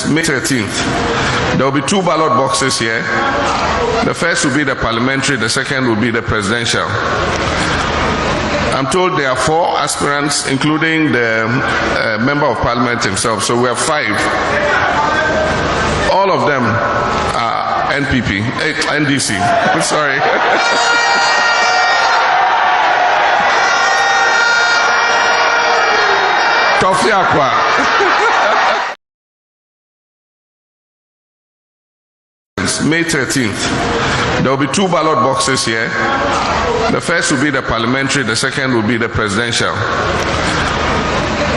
May 13th. There will be 2 ballot boxes here. The first will be the parliamentary, the second will be the presidential. I'm told there are 4 aspirants, including the member of parliament himself, so we have 5. All of them are NPP, NDC. I'm sorry. Tofi Akwa. May 13th. There will be 2 ballot boxes here. The first will be the parliamentary, the second will be the presidential.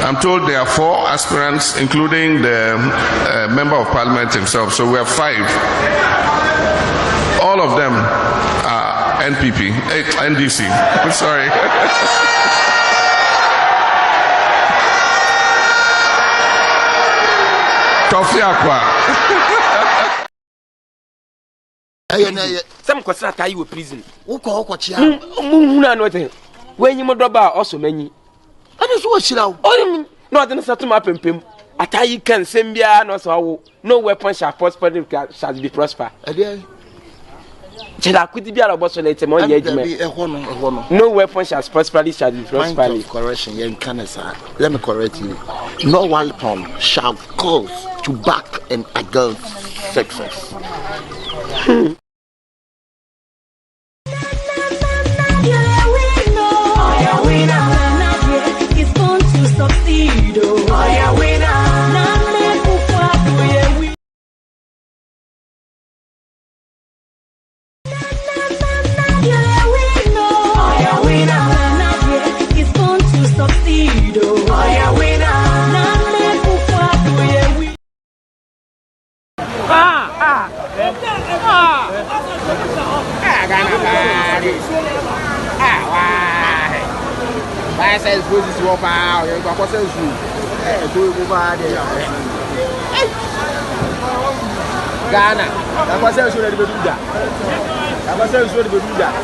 I'm told there are 4 aspirants, including the member of parliament himself, so we have 5. All of them are NPP, NDC. I'm sorry. Tofi Akwa. Some question tie you prison. Uko chia. Muna no te. When you modoba also many. Ade so shira. Oh no dey settle my pempem. Atai can sembia no so no weapon shall prosper shall be prosper. Ade. Chela kudi bia roboso let me on yedme. No weapon shall prosper shall be prosper. Correction yen kanasa. Let me correct you. No weapon shall cause to back and against success. I said, "Who's this one? You're going to say, Ghana. I was saying, "Should I do that?" I was saying, "Should I do that?"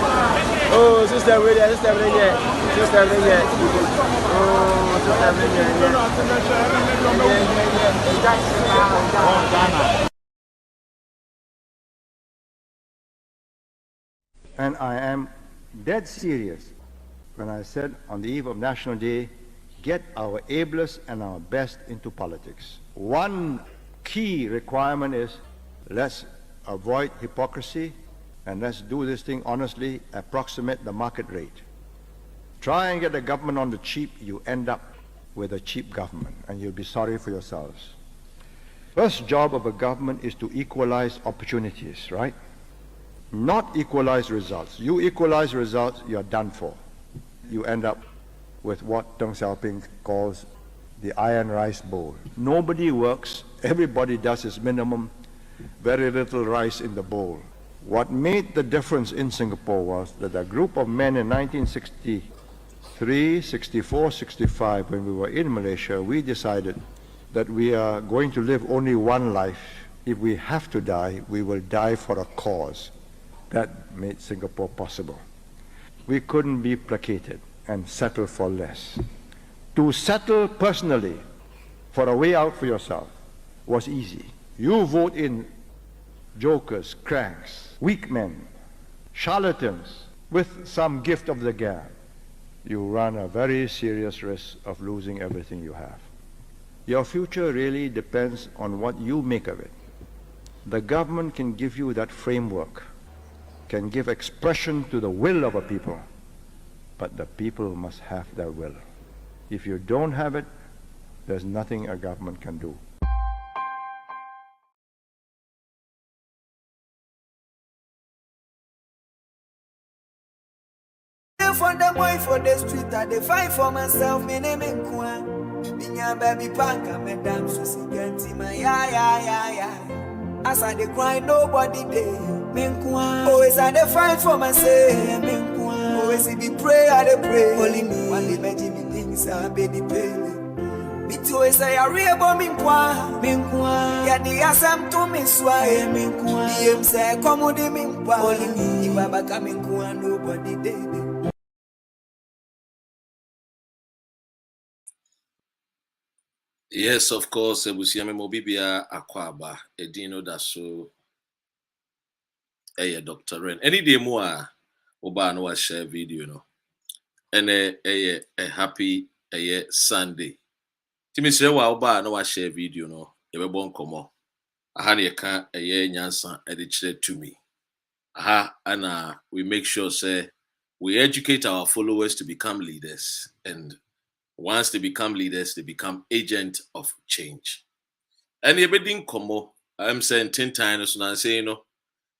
Oh, sister, ready, sister, ready, sister, ready. Oh, sister, ready. And I am dead serious when I said on the eve of National Day, get our ablest and our best into politics. One key requirement is let's avoid hypocrisy and let's do this thing honestly, approximate the market rate. Try and get the government on the cheap, you end up with a cheap government and you'll be sorry for yourselves. First job of a government is to equalize opportunities, right? Not equalize results. You equalize results, you're done for. You end up with what Deng Xiaoping calls the iron rice bowl. Nobody works, everybody does his minimum, very little rice in the bowl. What made the difference in Singapore was that a group of men in 1963, 64, 65, when we were in Malaysia, we decided that we are going to live only one life. If we have to die, we will die for a cause. That made Singapore possible. We couldn't be placated and settle for less. To settle personally for a way out for yourself was easy. You vote in jokers, cranks, weak men, charlatans with some gift of the gab. You run a very serious risk of losing everything you have. Your future really depends on what you make of it. The government can give you that framework, can give expression to the will of a people, but the people must have their will. If you don't have it, there's nothing a government can do. For the boy for the street, I fight for myself, me name in Kwan. Minya baby panka, me dance to see my ya. As I dey cry, nobody there. Always I dey fight for myself. Always be pray, I dey pray. Only me, one day me things I be the pay. Me too always say I real about me ya the asam to me sway me say come with me only me. If I back me nobody there. Yes, of course. Ebusiame Mobibia Akwaba Edino Daso Dr. Ren. Any day more Oba no share video no. And a happy Sunday. Timisre wa Oba no share video no. Ebebon komo. Aha ne ka nyansa edichire to me. Aha and we make sure say we educate our followers to become leaders, and once they become leaders, they become agents of change. And everything come I'm saying 10 times and saying no.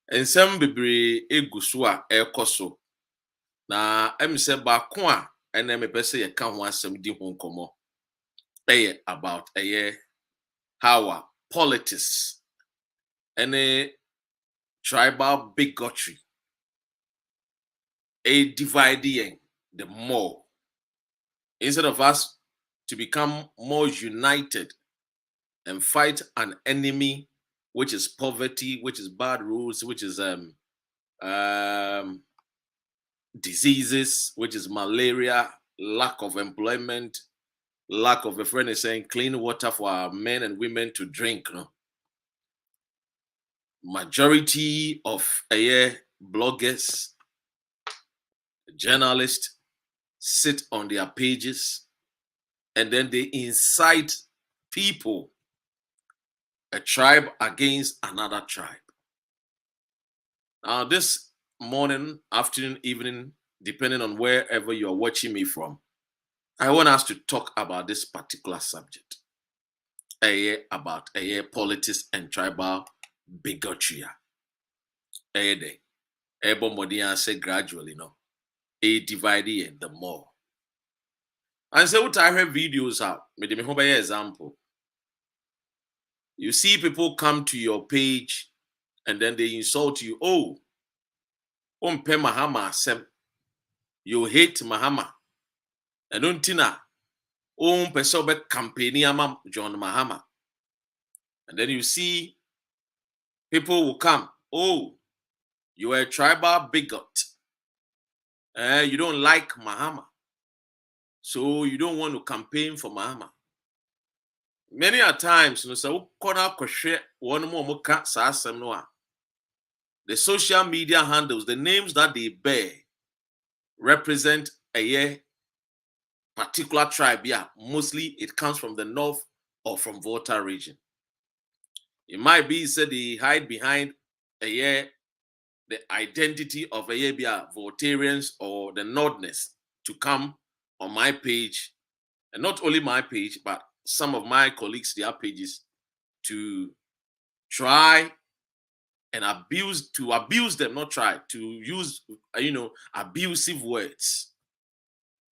And some bebre egusua ekoso. Na I'm say bakwa and then me pese ye kan ho asem di ho komo. About how politics and tribal bigotry dividing the more, instead of us to become more united and fight an enemy, which is poverty, which is bad rules, which is diseases, which is malaria, lack of employment, lack of, a friend is saying, clean water for our men and women to drink. No? Majority of bloggers, journalists sit on their pages and then they incite people, a tribe against another tribe. Now, this morning, afternoon, evening, depending on wherever you're watching me from, I want us to talk about this particular subject, about politics and tribal bigotry. Say gradually, dividing the more. And so what I have videos out, me example. You see people come to your page and then they insult you. Oh, umpe Mahama sem. You hate Mahama. And don't tina. Umpe sobe campaign ama John Mahama. And then you see people will come. Oh, you are a tribal bigot. You don't like Mahama. So you don't want to campaign for Mahama. Many a times, so one more the social media handles, the names that they bear represent a particular tribe. Yeah, mostly it comes from the north or from Volta region. It might be said they hide behind the identity of Voltarians or the Nordness to come on my page, and not only my page, but some of my colleagues, their pages, to try and abuse them, not try to use, abusive words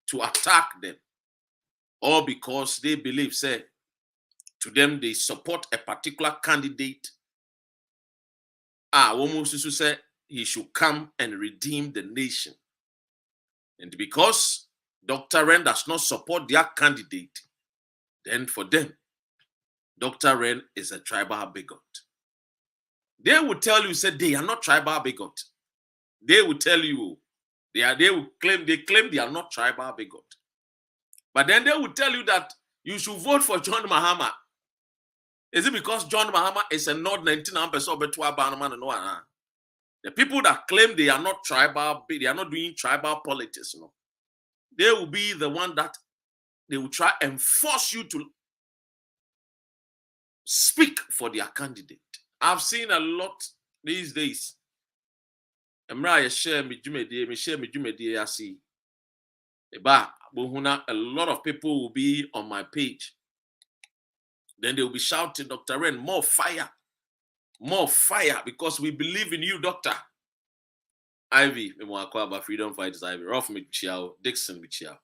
to attack them, all because they believe, say, to them, they support a particular candidate. Womususu said he should come and redeem the nation. And because Dr. Ren does not support their candidate, then for them, Dr. Ren is a tribal bigot. They will tell you, say they are not tribal bigot. They will tell you, they claim they are not tribal bigot. But then they will tell you that you should vote for John Mahama. Is it because John Mahama is a North 99% betua? The people that claim they are not tribal, they are not doing tribal politics, they will be the one that they will try and force you to speak for their candidate. I've seen a lot these days. A lot of people will be on my page. Then they will be shouting, Dr. Ren, more fire, because we believe in you, Doctor. Ivy, Freedom Fighters, Ivy, Rolf Michiao, Dixon Michiao.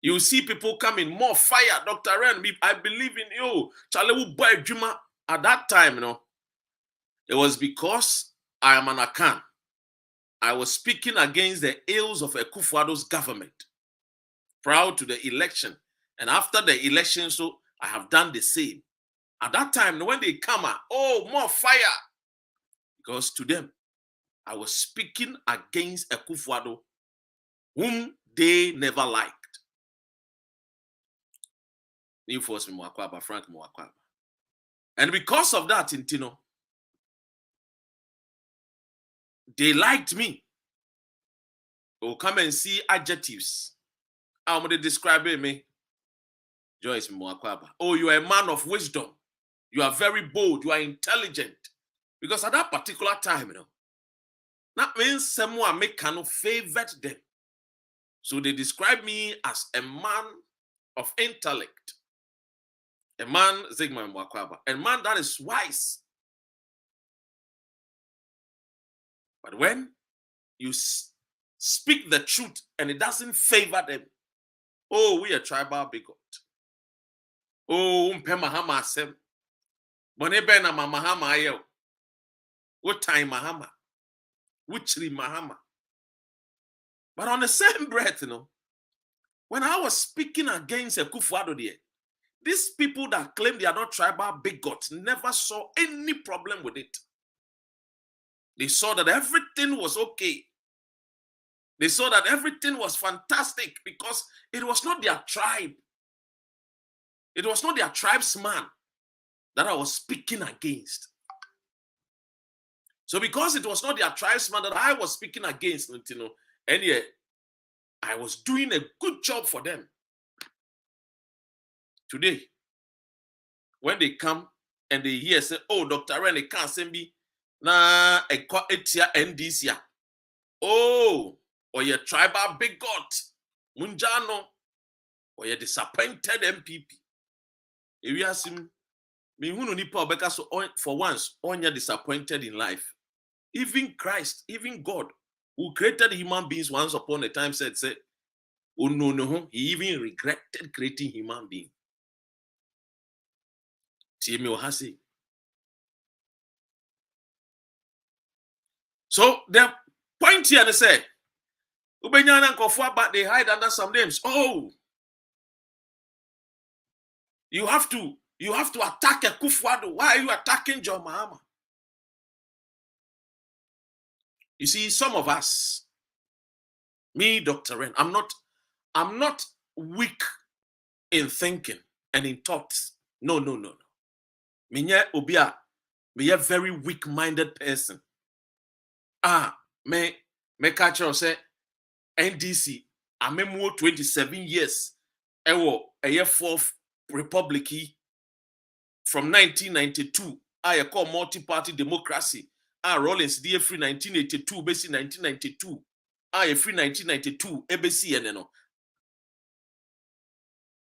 You see people coming, more fire, Dr. Ren, I believe in you. Charlie boy Juma. At that time, it was because I am an Akan. I was speaking against the ills of Akufo-Addo's government prior to the election. And after the election, so I have done the same. At that time, when they come out, more fire. Because to them, I was speaking against Akufo-Addo, whom they never liked. New Force Mwakwaba, Frank Mwakwaba. And because of that, Intino, they liked me. Oh, come and see adjectives. How would they describe me? Joyce Mwakwaba. Oh, you are a man of wisdom. You are very bold. You are intelligent. Because at that particular time, that means someone Mekano favored them. So they describe me as a man of intellect. A man, Zygmunt Mwakwaba, a man that is wise. But when you speak the truth and it doesn't favor them, oh, we are tribal bigot. Oh, Mahama Sem. Bonebena Mahama Ayo. What time Mahama? Whichly Mahama? But on the same breath, when I was speaking against Akufo-Addo, these people that claim they are not tribal bigots never saw any problem with it. They saw that everything was okay. They saw that everything was fantastic because it was not their tribe. It was not their tribesman that I was speaking against. So because it was not their tribesman that I was speaking against, and yet I was doing a good job for them. Today, when they come and they hear, say, oh, Dr. Ren, can't send me na etia NDC. Oh, or your tribal bigot, Munjano, or your disappointed MPP. If you ask him, me who no nipa obeka so for once, on you're disappointed in life. Even Christ, even God, who created human beings once upon a time, said, oh no, he even regretted creating human beings. So the point here, they say, but they hide under some names. Oh, you have to attack Akufo-Addo. Why are you attacking John Mahama? You see, some of us, me, Dr. Ren, I'm not weak in thinking and in thoughts. No. Me a very weak-minded person. Me catch you say NDC. I'm 27 years. A year 4th Republic from 1992. I call multi-party democracy. Rollins DA free 1982, basic 1992. I free 1992, ABC and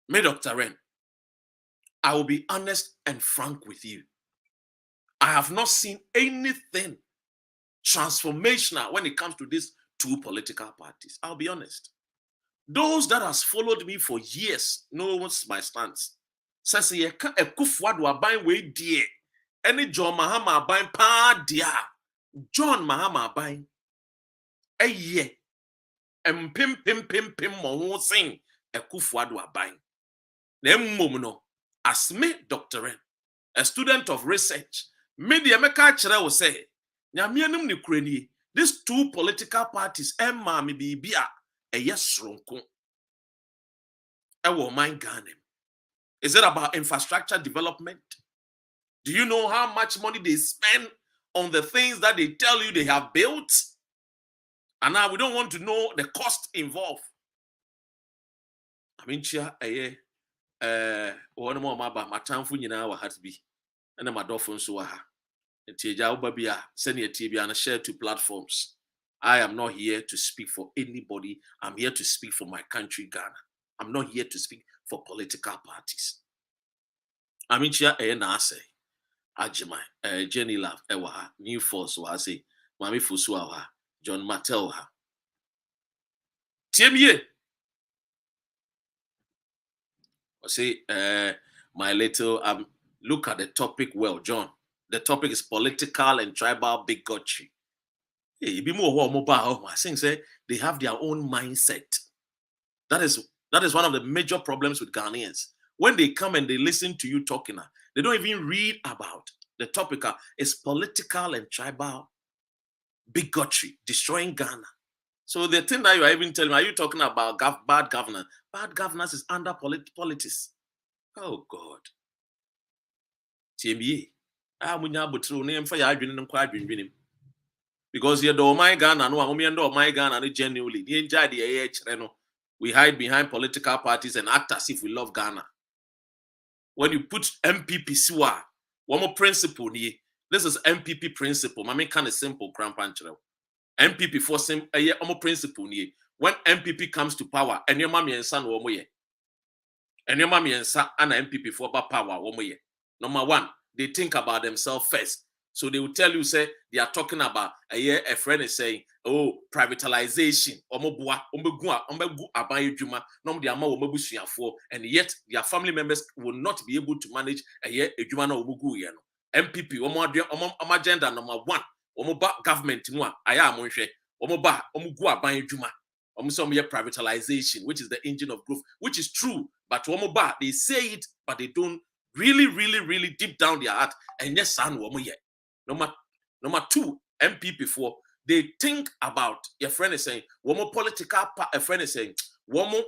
Me, Dr. Ren, I will be honest and frank with you. I have not seen anything transformational when it comes to these two political parties. I'll be honest. Those that has followed me for years know what's my stance. Says Akufo-Addo aban we die. Any John Mahama aban pa dia. John Mahama aban. Eye. Pim mo sing Akufo-Addo aban. No. As me, Dr. Ren, a student of research, media meka chere will say, Nyamianum ni kureni. These two political parties, Emma mi bibia, yes ronko. Ewo mind Ghana. Is it about infrastructure development? Do you know how much money they spend on the things that they tell you they have built? And now we don't want to know the cost involved. I mean, one more my time for you now had to be, and my dolphin so send your TV and share to platforms. I am not here to speak for anybody. I'm here to speak for my country, Ghana. I'm not here to speak for political parties. I mean, I say, Ajima, Jenny Love, Ewaha, New Force, Wasi, Mami Fusuaha, John Mattelha. Tiemye. I say, my little, look at the topic well, John. The topic is political and tribal bigotry. Hey, be more mobile. I think they have their own mindset. That is one of the major problems with Ghanaians. When they come and they listen to you talking, they don't even read about the topic. Is political and tribal bigotry destroying Ghana. So the thing that you are even telling me, are you talking about bad governance? Bad governance is under politics. Oh God. TME. Munya butru name for ya adwene nkwa adwendwenem. Because you do my Ghana no amome ndo my Ghana no genuinely. The enjoy the kire no. We hide behind political parties and act as if we love Ghana. When you put MPP siwa, one more principle ni. This is MPP principle. Mami kind of simple crampanchero. MPP for sim more principle ni. When MPP comes to power, and your mommy and son wo moye. And your mommy and son and MPP for power wo moye. Number one, they think about themselves first. So they will tell you, say, they are talking about a friend is saying, oh, privatization, and yet their family members will not be able to manage a MPP, agenda number one, government, privatization, which is the engine of growth, which is true, but they say it, but they don't really deep down their heart, and yes, son, Number two, MPP for they think about your friend is saying, one more political a friend is saying, one more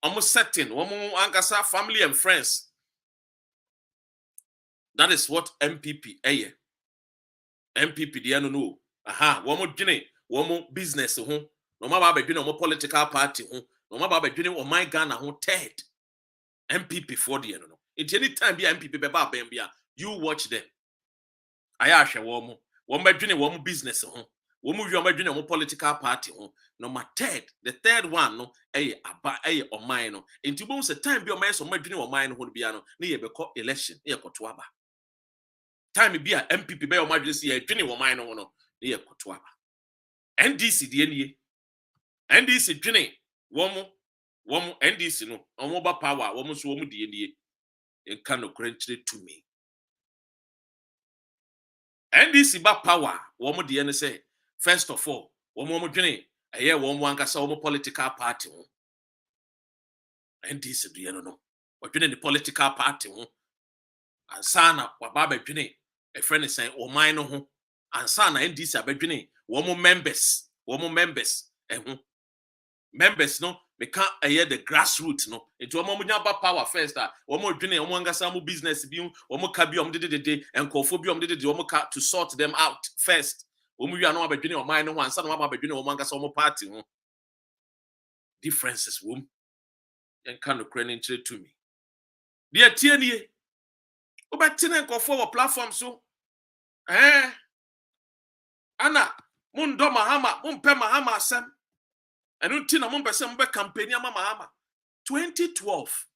almost setting, one more angasa family and friends. That is what MPP MPP the no. Aha, one more journey, one more business no matter be no more political party no matter be on my Ghana third. MPP for the no. It any time be MPP beba you watch them. Ayasha woman, one bedroom, one business, one move your bedroom, one political party. Number third, the third one, no, or mine. Into bones a time be a man, so my dream or mine would be near the election, near Kotuaba. Time be a MPP by or majesty, a dream or mine, no, near Kotuaba. NDC, the NDC, Jenny, woman, NDC, no, a mobile power, woman's woman, the NDA, and cannot grant it to me. NDC ba power, woman the NSA. First of all, woman journey, a year one can say political party. NDC do you know? What the political party? And sana, what Baba journey, a friend is saying, oh, mine, and sana NDC abedjini, woman members, members, no, we can't hear the grassroots, no. Into a moment power first, one more journey, one more business, one more cabium did it, and cophobium did it, to sort them out first. When we are not about or mine, one son of my bedroom, or manga some party. Differences, womb, and kind of craning to me. Dear Tierney, about 10 and for platform so. Anna, Mundo Mahama, Mumpe Mahama, Sam. And until a month campaign, 2012,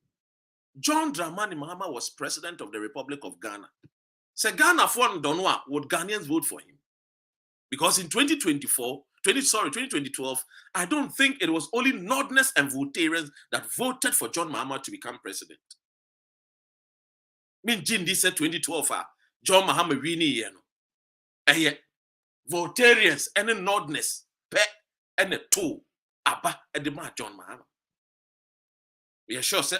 John Dramani Mahama was president of the Republic of Ghana. So Ghana for Donwa, would Ghanaians vote for him? Because in 2012, I don't think it was only Nordness and Voltarians that voted for John Mahama to become president. Jindi said 2012, John Mahama Rini Yeno. Voltarians and Nordness, and a two. Abba Edema John Mahama. We are sure, sir,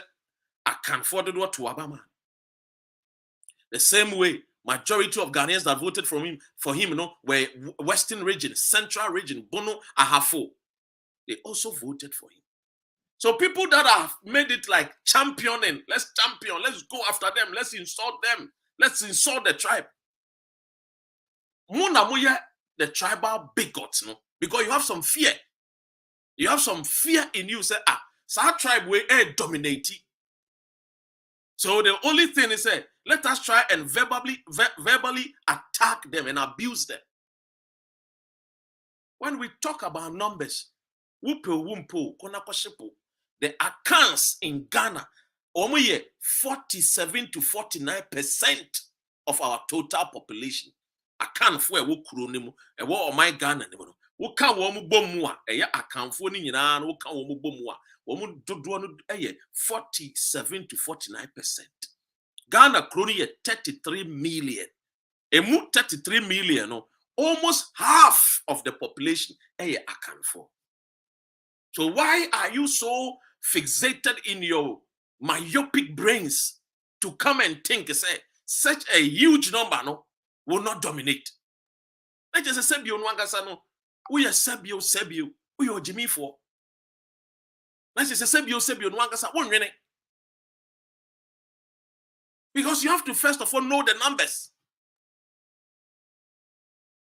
I can afford it to Abba. The same way, majority of Ghanaians that voted for him, were Western region, Central region, Bono, Ahafo. They also voted for him. So people that have made it like championing, let's champion, let's go after them, let's insult them, let's insult the tribe. Munamuya, the tribal bigots, no, because you have some fear. You have some fear in you. Say, our tribe will dominate. So the only thing is, let us try and verbally attack them and abuse them. When we talk about numbers, the accounts in Ghana, only 47 to 49% of our total population. Account for a wokronimu, a war of my Ghana. Woka womu bomwa, account for Nina, woka womu bomwa, womu do 47 to 49%. Ghana crony 33 million. Emu 33 million, no, almost half of the population account for. So why are you so fixated in your myopic brains to come and think, say, such a huge number, no, will not dominate? Let us say, no. We are Sebio, we are Jimmy for. Let's say Sebio, no one gets one minute. Because you have to first of all know the numbers.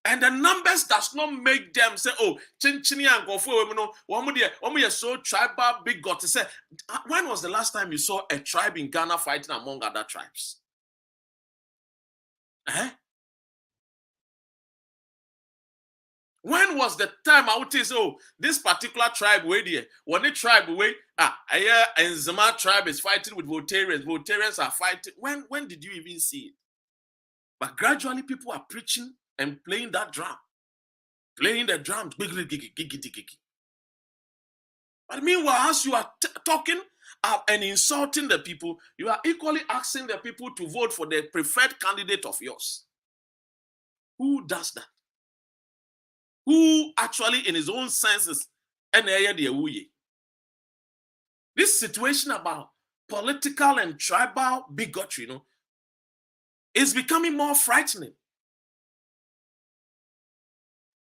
And the numbers does not make them say, oh, chinchini and go for women so tribal bigot. Say, when was the last time you saw a tribe in Ghana fighting among other tribes? When was the time I would say, oh, this particular tribe way there, when the tribe way, and Zama tribe is fighting with Voltarians. Voltarians are fighting. When did you even see it? But gradually people are preaching and playing that drum. Playing the drums. But meanwhile, as you are talking and insulting the people, you are equally asking the people to vote for the preferred candidate of yours. Who does that? Who actually in his own senses this situation about political and tribal bigotry, is becoming more frightening.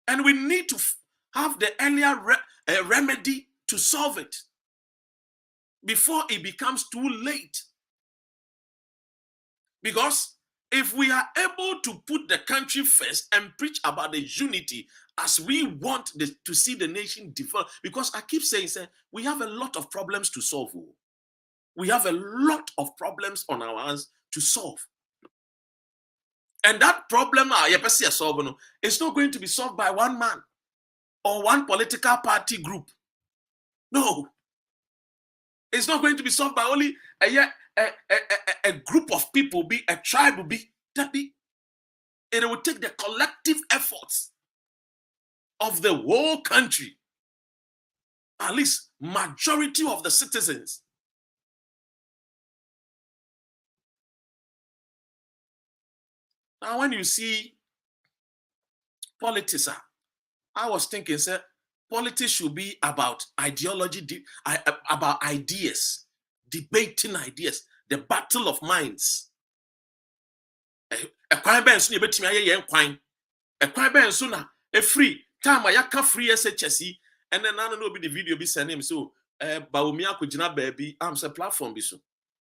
And we need to have the earlier remedy to solve it before it becomes too late. Because if we are able to put the country first and preach about the unity as we want to see the nation develop, because I keep saying, we have a lot of problems to solve. We have a lot of problems on our hands to solve. And that problem is not going to be solved by one man or one political party group. No. It's not going to be solved by only a group of people, a tribe. It will take the collective efforts of the whole country, at least majority of the citizens. Now, when you see politics, I was thinking, politics should be about ideology, about ideas, debating ideas, the battle of minds. A crime ben so betimi aye yen kwan. A crime ben so na e free time ayaka free SHSE and then na no be the video be send him so Baomi akogina baabi am say platform bi so.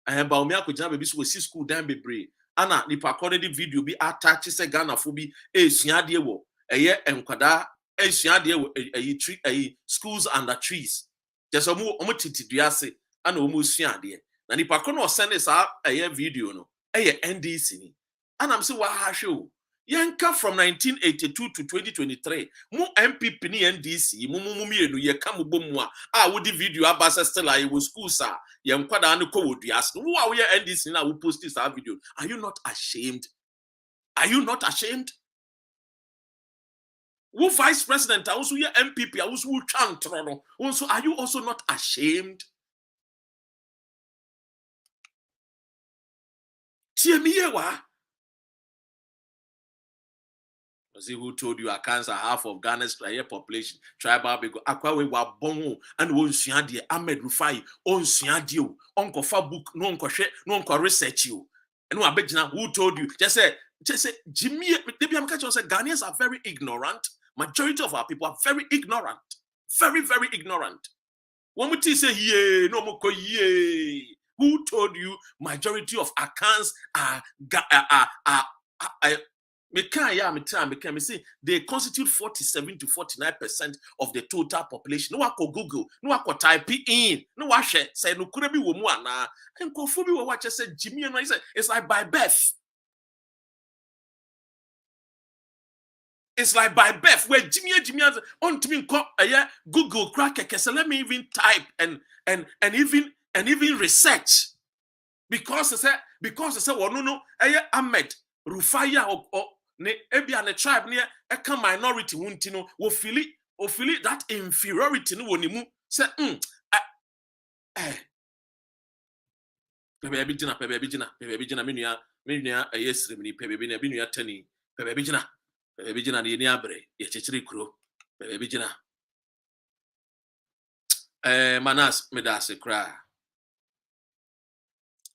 Baomi akogina baabi so we see school dan bebre. Ana nipa according the video be attach say Ghana fo bi esuade wo eye enkwada esuade wo tree schools under trees. Just omo titidua se ana omo suade. Na nipa ko no send this video no NDC ni. And I'm saying, wow, show. Yanka from 1982 to 2023. Mu MPP ni NDC. Mu mienu ye kamu bomwa. Would the video abasa still I was school sir. Yankwada anu ko would ask. Who are we NDC now? We post this video. Are you not ashamed? Are you not ashamed? Who vice president? Also ye MPP. Also who chantrono. Also, are you also not ashamed? Tiemiyewa. See who told you accounts are half of Ghana's population, tribal big Akwawe wa bon and won suadie Ahmed Rufai on suadie onko fa book no onko research you. And no abegina who told you just say Jimmy maybe I'm catching say Ghanaians are very ignorant. Majority of our people are very ignorant. Very, very ignorant. When we say yeah, no more yeah. Who told you majority of accounts are they constitute 47 to 49% of the total population. No one could Google, no one could type in, no one share, say no could be woman and Kofubi will watch say Jimmy and I said it's like by birth. It's like by birth where Jimmy on to me Google crack so let me even type and even research because they say well no Ahmed Rufai or ne ebi an tribe near a minority wuntino wo feel it that inferiority no wonimu say baby jina menua ayesrem ni baby na menua tani baby jina ne ni abre ye chechiri kuro baby jina manas medase kra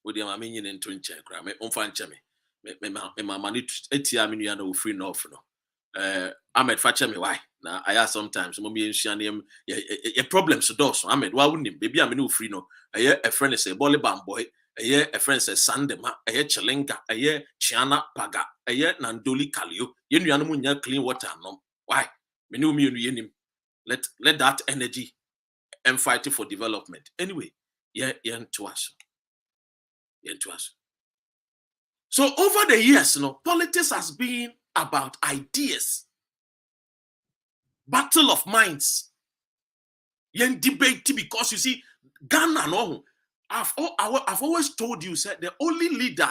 wodi ma menyi ne nto nche kra me onfa nche me mani etia menua na ofri no off no Ahmed fache me why na aya sometimes mo me nhia ne ye problems do so Ahmed wa wonim baby am no ofri no a friend say bolly bam boy a friend says Sandema, Chilenga, Chiana Paga, Nandoli Kalio, Yenuanunya clean water. No, why? Let that energy and fight for development. Anyway, to us. So over the years, politics has been about ideas, battle of minds, debate, because you see, Ghana, no, I've always told you, said the only leader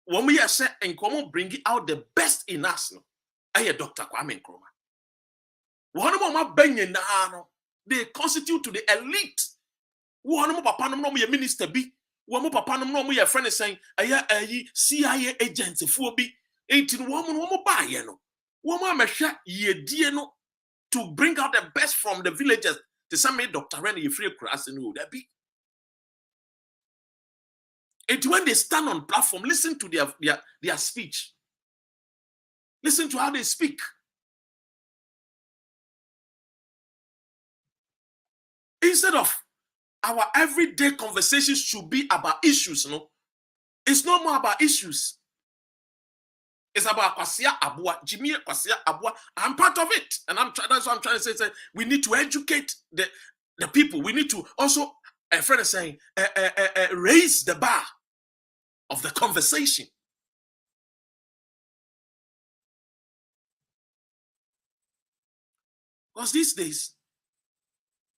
when we are set and come bring out the best in us, Dr. Kwame Nkrumah. They constitute to the elite. Minister be. Your friend is saying, CIA agents, be 18 woman, to bring out the best from the villagers. To some Dr. Rennie, you free cross and would be. It's when they stand on platform, listen to their speech. Listen to how they speak. Instead of our everyday conversations should be about issues, it's no more about issues. It's about Kwasia Abua, Jimmy Kwasia Abua. I'm part of it, and that's what I'm trying to say. We need to educate the people. We need to also, a friend is saying, raise the bar of the conversation. Because these days,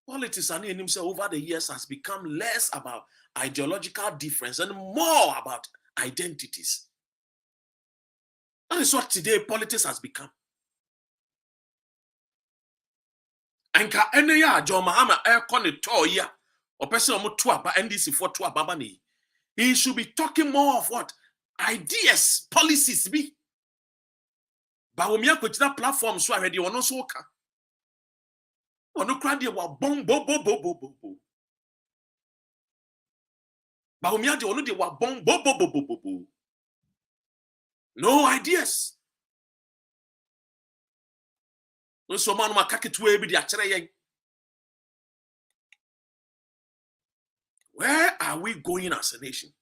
politics and himself over the years has become less about ideological difference and more about identities. That is what today politics has become. And John Mahama or person NDC for he should be talking more of what ideas, policies be. But when you put that platform, so already you know so. But no ideas. So man where are we going as a nation?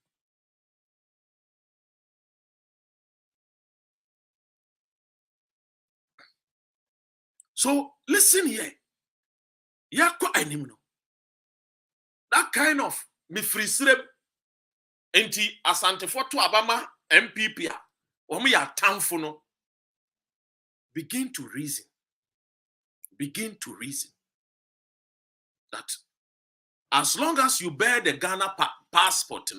So listen here. That kind of me free slip enti asante for to Abama MPP when we are townful. Begin to reason that as long as you bear the Ghana passport,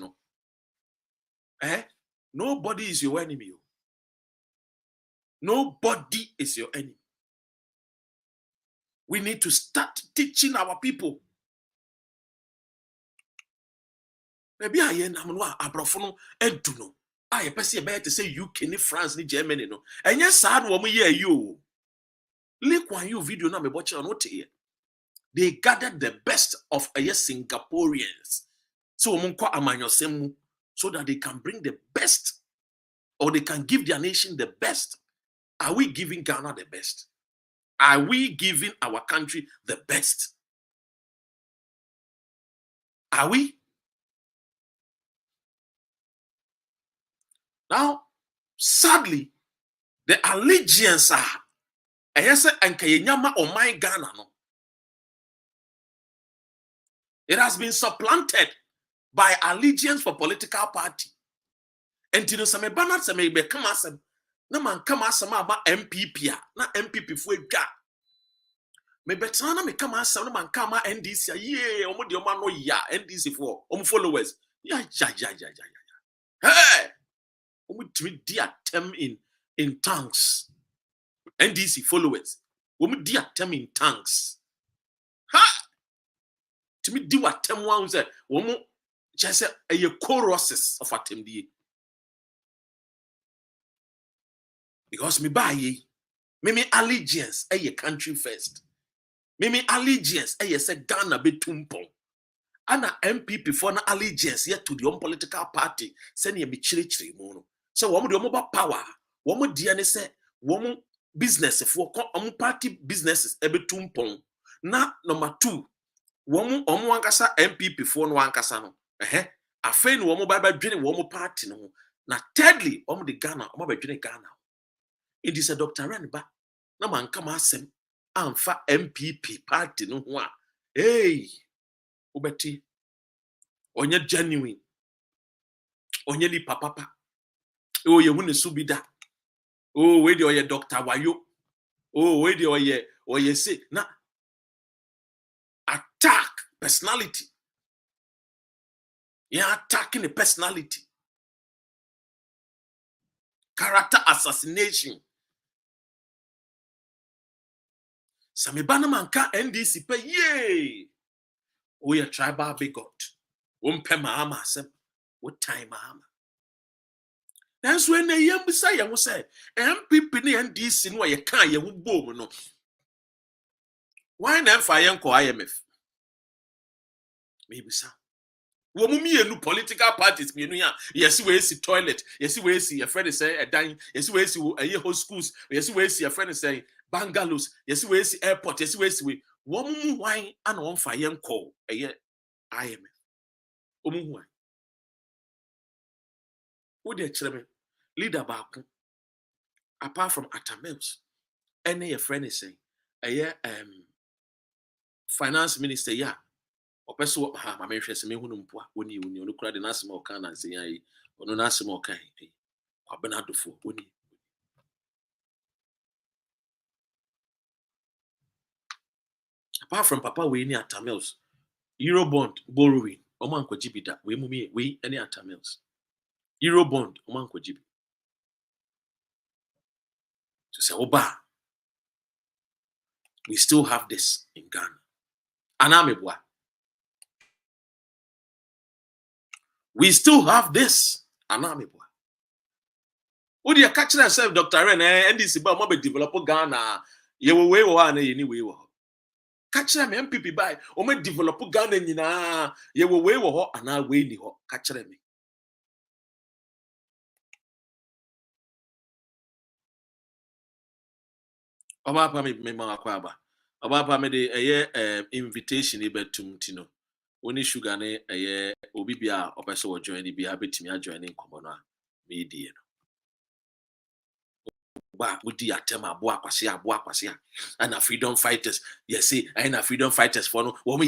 nobody is your enemy. Nobody is your enemy. We need to start teaching our people. Maybe I am abrofono eduno. I person to say UK, France, Germany, no. And yes, sad woman here you. Look when you video na me watch on what here. They gathered the best of Singaporeans. So so that they can bring the best, or they can give their nation the best. Are we giving Ghana the best? Are we giving our country the best? Are we? Now, sadly, the allegiance are Ghana. It has been supplanted by allegiance for political party. And to some banner some become as na man come as about MPP na MPP fu edwa. Me better na me come as na man come NDC yeah omo de omo no ya NDC for omo followers. Yeah. Hey! Omo timi di atem in tanks. NDC followers. Omo di atem in tanks. Ha! Timi di atem wan say omo just say a choruses of atem die. Because me buy me allegiance a country first. Me allegiance a say Ghana be tumpon. Ana MPP for na allegiance yet to the own political party. Send ye be chiri mono. So woman the mobile power. Woman diane say woman business for party businesses ebe tumpon. Na number 2. Womu omu ankasa MPP for no ankasa no. Afei no womu ba dwene womu party no. Na thirdly, omu de Ghana, omu ba dwene Ghana. It is a Dr. Renba. Na man kama asem amfa MPP party no ho a. Hey, ubeti. Onye genuine. Onye li papa. Oh, ye wune subida. Oh, we de oye Dr. Wayo. Oh, we de oye say na attack personality. Yeah, attacking the personality. Character assassination. Samibana manka NDC pe yay. Oh, ye tribal bigot. Umpe mahama asem. What time mahama? That's when the young Messiah was say, MPP ni NDC no ye can ye wu bom no. Why na fa yen ko IMF? Maybe so. Wo mu mienu political parties mienu ya yesi we si toilet, yesi we si your friend say a dan, yesi we si a host schools, yesi we si your friend say bungalows, yesi we si airport, yesi we si wo mu why and on fa yen ko eye IMF. O mu why? Wo de kire leader back apart from Atamels, any your friend is saying finance minister ya opeso ha ma mehwe se mehunu mpoa woni onu kura de nasema oka na nsen yi onu nasema oka yi kwabena adofo woni apart from papa we ni Atamels Eurobond borrowing oman kwajibida we mumi we any Atamels Eurobond oman kwajibi so say oba we still have this in Ghana anamebwa. We still have this. Anamibwa. Would you catch yourself, Dr. Ren, and this about mobile developer Ghana? You will way one anyway. Catch them MPP by or may develop Ghana in you will way or and I way catch them. Obapa me makwaba. Obapa me the invitation ibetum tino. Oni sugar ne obi bia opese wo join bi abetimi ajoin nkomo no media no ba udi atem abo akwase and freedom fighters yes and freedom fighters for no wo me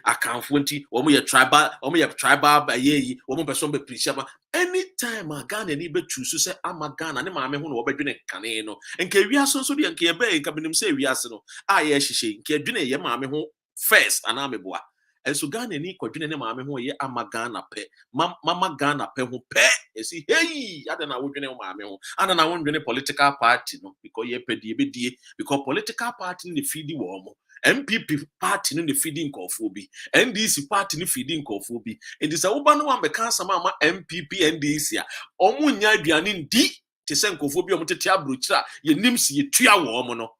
akanfo nti wo me tribal ba ye wo me person be preach ba anytime a Ghana ni be choose say ama Ghana ne maame ho no wo bedwene kane no enka wiase so de enka ye be enka benim say wiase no a ye hihye enka adwene ye maame ho first anameboa enso Ghana ni kwadwene ne maame ho ye ama Ghana pe mama Ghana pe ho pe esi hey ada na wodwene ho maame ho ana na wodwene political party no because ye pedie bedie because political party ni feedi wo mo MPP party ni feeding nkofo bi NDC party ni feeding nkofo bi enti se wo ba no am be kan sama ama MPP NDC a omu nya aduane ndi te se nkofo bi omu tete abrochira ye nimsi ye tua wo mo no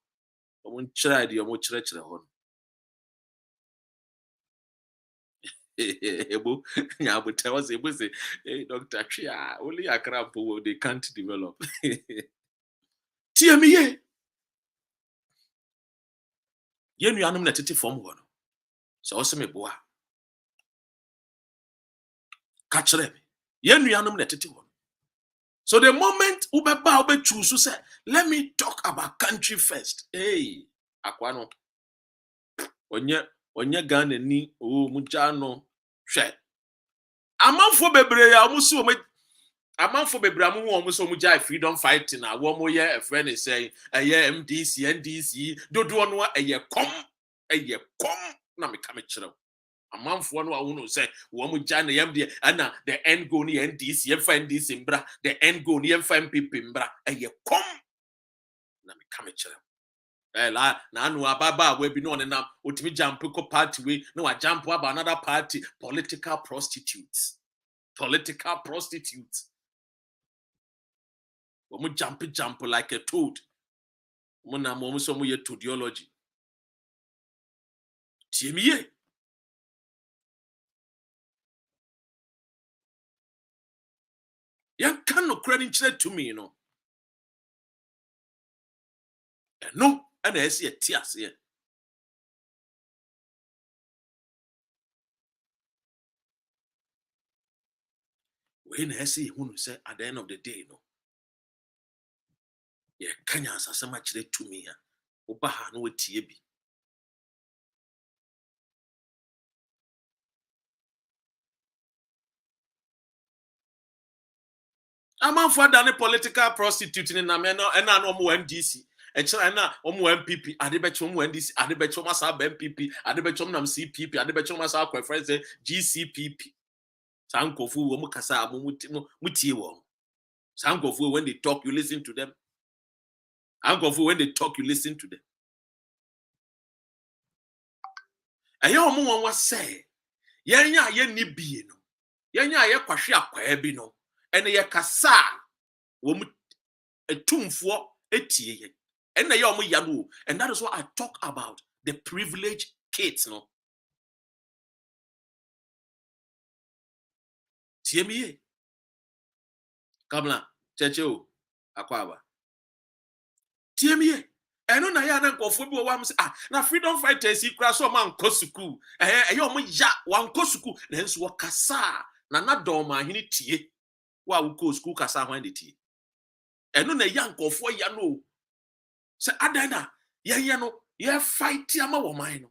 omu nchira de omu chira ho Ebo nyabo tell say Dr. Chia only a crampo they can't develop. TME ye nuanom na tete form ho no so o se me boa ka kire me ye nuanom na tete ho so the moment ubeba ube choose say let me talk about country first hey akwa no onye Ghana ni o muja no hwe amanfo bebre ya omusi o amanfo bebre amu wo omusi o muja freedom fighting na wo mo ye a friend is saying MDC NDC dodo no kom na me ka me kire amanfo no awu no say wo muja na MD na the end goal ni NDC NDC mbra the end goal ni MPP mbra kom na me ka me kire na anu ababa we bi no na otimi jump ko party we no wa jump about another party political prostitutes we mu jump like a toad mo na mo so mo ye toadology tiemiye yan kan no credit chere to me no no and esi etiase When I say who say at the end of the day, no. Yeah, Kenya as so much they to me. Obaha no tiebi. I'm on for the political prostitute in Nameno and I know more NDC. And China, MPP, Adebechum NDC, Adebechum Masa MPP, Adebechum Nam CPP, Adebechum Masa Conference GCPP. Sankofu Womukasa Mutiwo. Sankofu, when they talk, you listen to them. Sankofu, when they talk, you listen to them. And your mom was say, Yanya Yenny Bino, Yanya Yakwashia Quabino. And ye kasa wom a tomb for a tea. And the yomu yamu. And that is what I talk about. The privileged kids, no. TME. Kamla, Checho, Aquaba. TME. And on a yana go for one say, now freedom fighters, he crash on man Kosuku. A yomu ya one Kosuku. Then so kasa. Nana doma hinity. Wa uko school kasa when the tea. And no na yanko for yano. Say adana, yano, ye fight yama woman.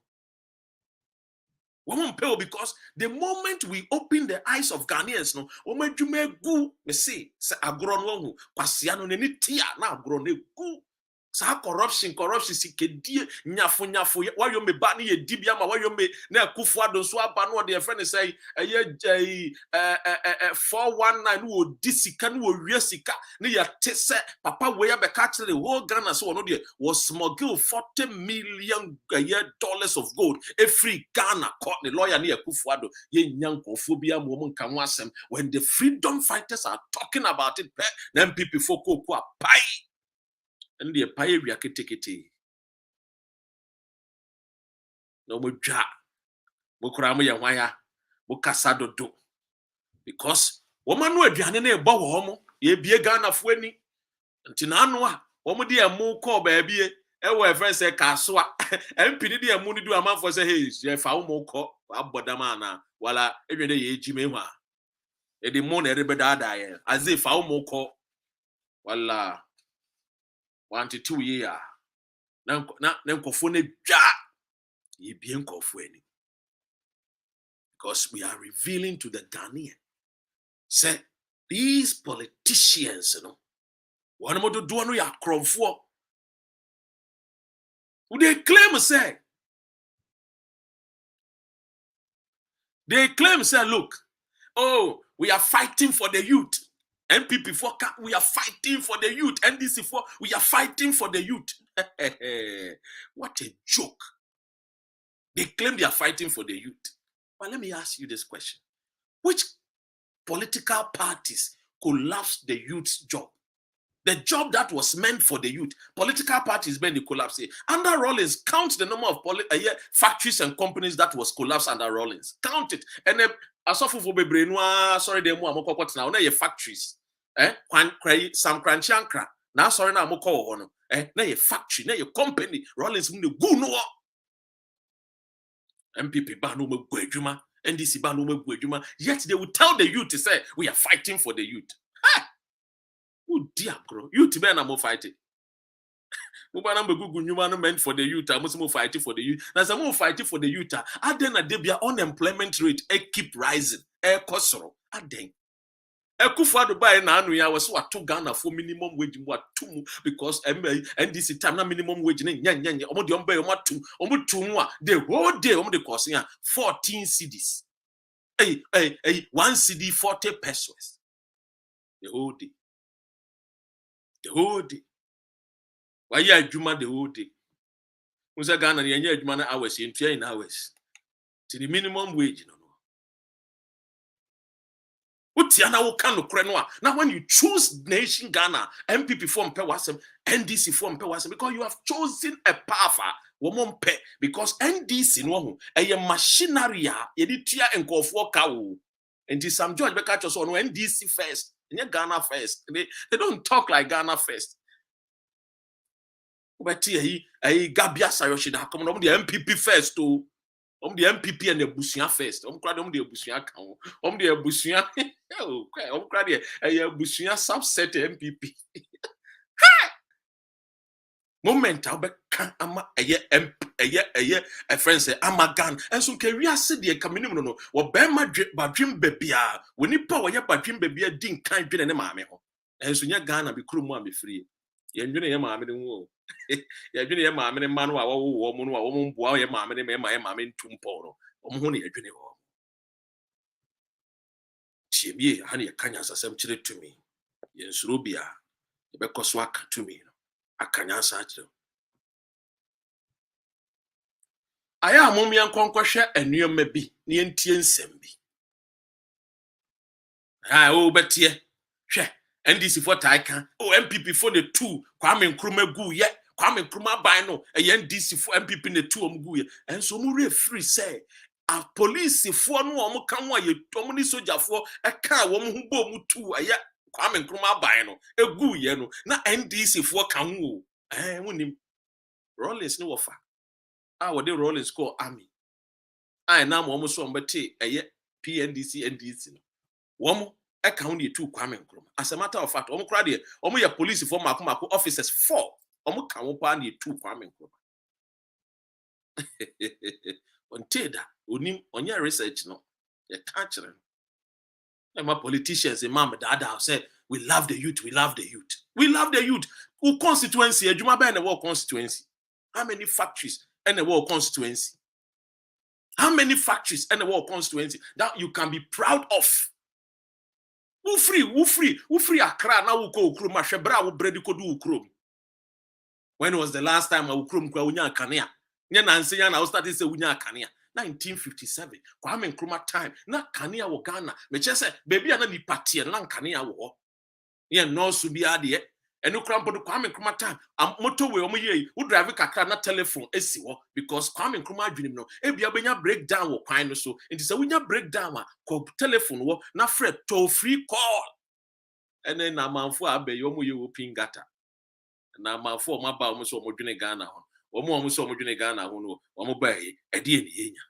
Woman pay because the moment we open the eyes of Ghanaians, no, woman you may go, me say agron wonhu, kwasiano ne tia na agron ne go. Sa corruption si kedie nyafo wa yo me ba ne ye dibia ma wa yo me na Akufo Addo so aba no de friend say 419 wo disika no wo wi sika ne ya te se papa we ya be catch the whole Ghana so no de was smuggle $40 million dollars of gold every Ghana court the lawyer ne Akufo Addo ye nyankofo bia mo nka ho asem when the freedom fighters are talking about it na MPP for ko pai. And the pay we are kitikiti. No muja. Mukuramu ya waya. Mukasado do. Because woman no aduane na eba wo homo. Ye bie Ghana fweni. Nti na anwa. Womo de amu call baby e wo friend say kasoa. MP de amu ni do amanfo say hey, ye fa wo call abodama na wala edwede ye ejime hu a. E de mo na erebeda da ye. Aze fa wo call wala 1-2 years. Na nkofone dwa ye bi nkofo ani. Because we are revealing to the Ghanaian. Say these politicians, you know, one more to do no ya kromfo. Who they claim say? They claim say, look, oh, we are fighting for the youth. MPP for we are fighting for the youth. NDC for we are fighting for the youth. What a joke. They claim they are fighting for the youth. But let me ask you this question. Which political parties collapsed the youth's job? The job that was meant for the youth. Political parties meant they collapse. Under Rawlings, count the number of factories and companies that was collapsed under Rawlings. Count it. And sorry, they now your factories. Some cranchankra. Now sorry now moko ono. Na your factory, na your company. Rawlings mun go no. MPP ba no me gwedwuma, NDC ba no me gwedwuma. Yet they will tell the youth to say we are fighting for the youth. Oh dear, bro. Youth be na mo fighting. Mo ba na me gugu nyuma no meant for the youth. I must mo fighting for the youth. Na some mo fighting for the youth. Aden na debia unemployment rate keep rising. Kosoro. Aden. Akufo Addo buy na anu ya was what to Ghana for minimum wage mo atum because NDC time na minimum wage nya omo de omba omo atum a the whole day omo de cost 14 cedis. 1 cedi 40 pesos. The whole day. The whole day. Why you adwuma the whole day? Unsa Ghana ye nya adwuma na hours in 2 hours. To the minimum wage no. Now, when you choose Nation Ghana, MPP form pay wasem, NDC form pay wasem, because you have chosen a powerful woman pay, because NDC no a machinery editia and go for cow. And this some George Becker so no NDC first, and Ghana first. They don't talk like Ghana first. But here, Gabia Sayoshida come on the MPP first too. The MPP and the Busia first. The Busia. Oh, I'm crying. Busunya subset MPP. Moment I'll be ama a friend say amagan and so can we said the community no or bear my dream baby when you power your dream baby didn't kind of any mammy and so you're gonna be crew one be free. You're doing your mammy in war. You're doing your mammy and man or woman or woman boy your mammy and my mammy in Tumporo or money a junior. She be honey a canyas as to me. Yes, Rubia, the Becoswak to me. Akanya sacho. Aya amomi ankonkwohwe anuoma bi ne entie nsem bi. O betie. Hwe NDC for taika. O MPP for the 2 Kwame Nkrumah gu ye. Kwame Nkrumah ban no NDC for MPP ne 2 omgu ye. Enso mu refree say a police for no omo kan wa ye omo ni soldier for e kan wo mu bo mu 2 aya Kwame Nkrumah ban no egu ye no na NDC for kan wo. Wunim Rollins no wafa. What the Rollins call army. I now almost so mbete PNDC NDC. Womo account you 2 Kwame Nkrumah. As a matter of fact, omo kra de omo ya police for makumako officers 4. Omo kan wo pa ne 2 Kwame Nkrumah. Onteda onim onya research no. Ya catcher. My politicians in Mama Dada said, we love the youth, we love the youth. We love the youth. Who constituency? Jumaba and the world constituency. How many factories and the world constituency? How many factories and the world constituency that you can be proud of? Who free Accra now who go Ukrum, Shebra will bread ko do Ukrum. When was the last time I Ukrum kwa unya kania? Nya nansi ya na started say unya kania. 1957 Kwame Nkrumah time na kania wo Ghana me chese baby ana ni party na kania wo ye no so bi ade enu krampo Kwame Nkrumah time motorway omo ye wo drive kakra na telephone esi wo because Kwame Nkrumah adwunim no e bia benya breakdown wo kwan no so nti se wonya breakdown a ko telephone wo na fred toll free call ene na manfo abaye omo ye wo pingata na manfo omo ba omo so omo dwene Ghana ho omo so omo dwene Ghana ho no omo ba e ade eni yenya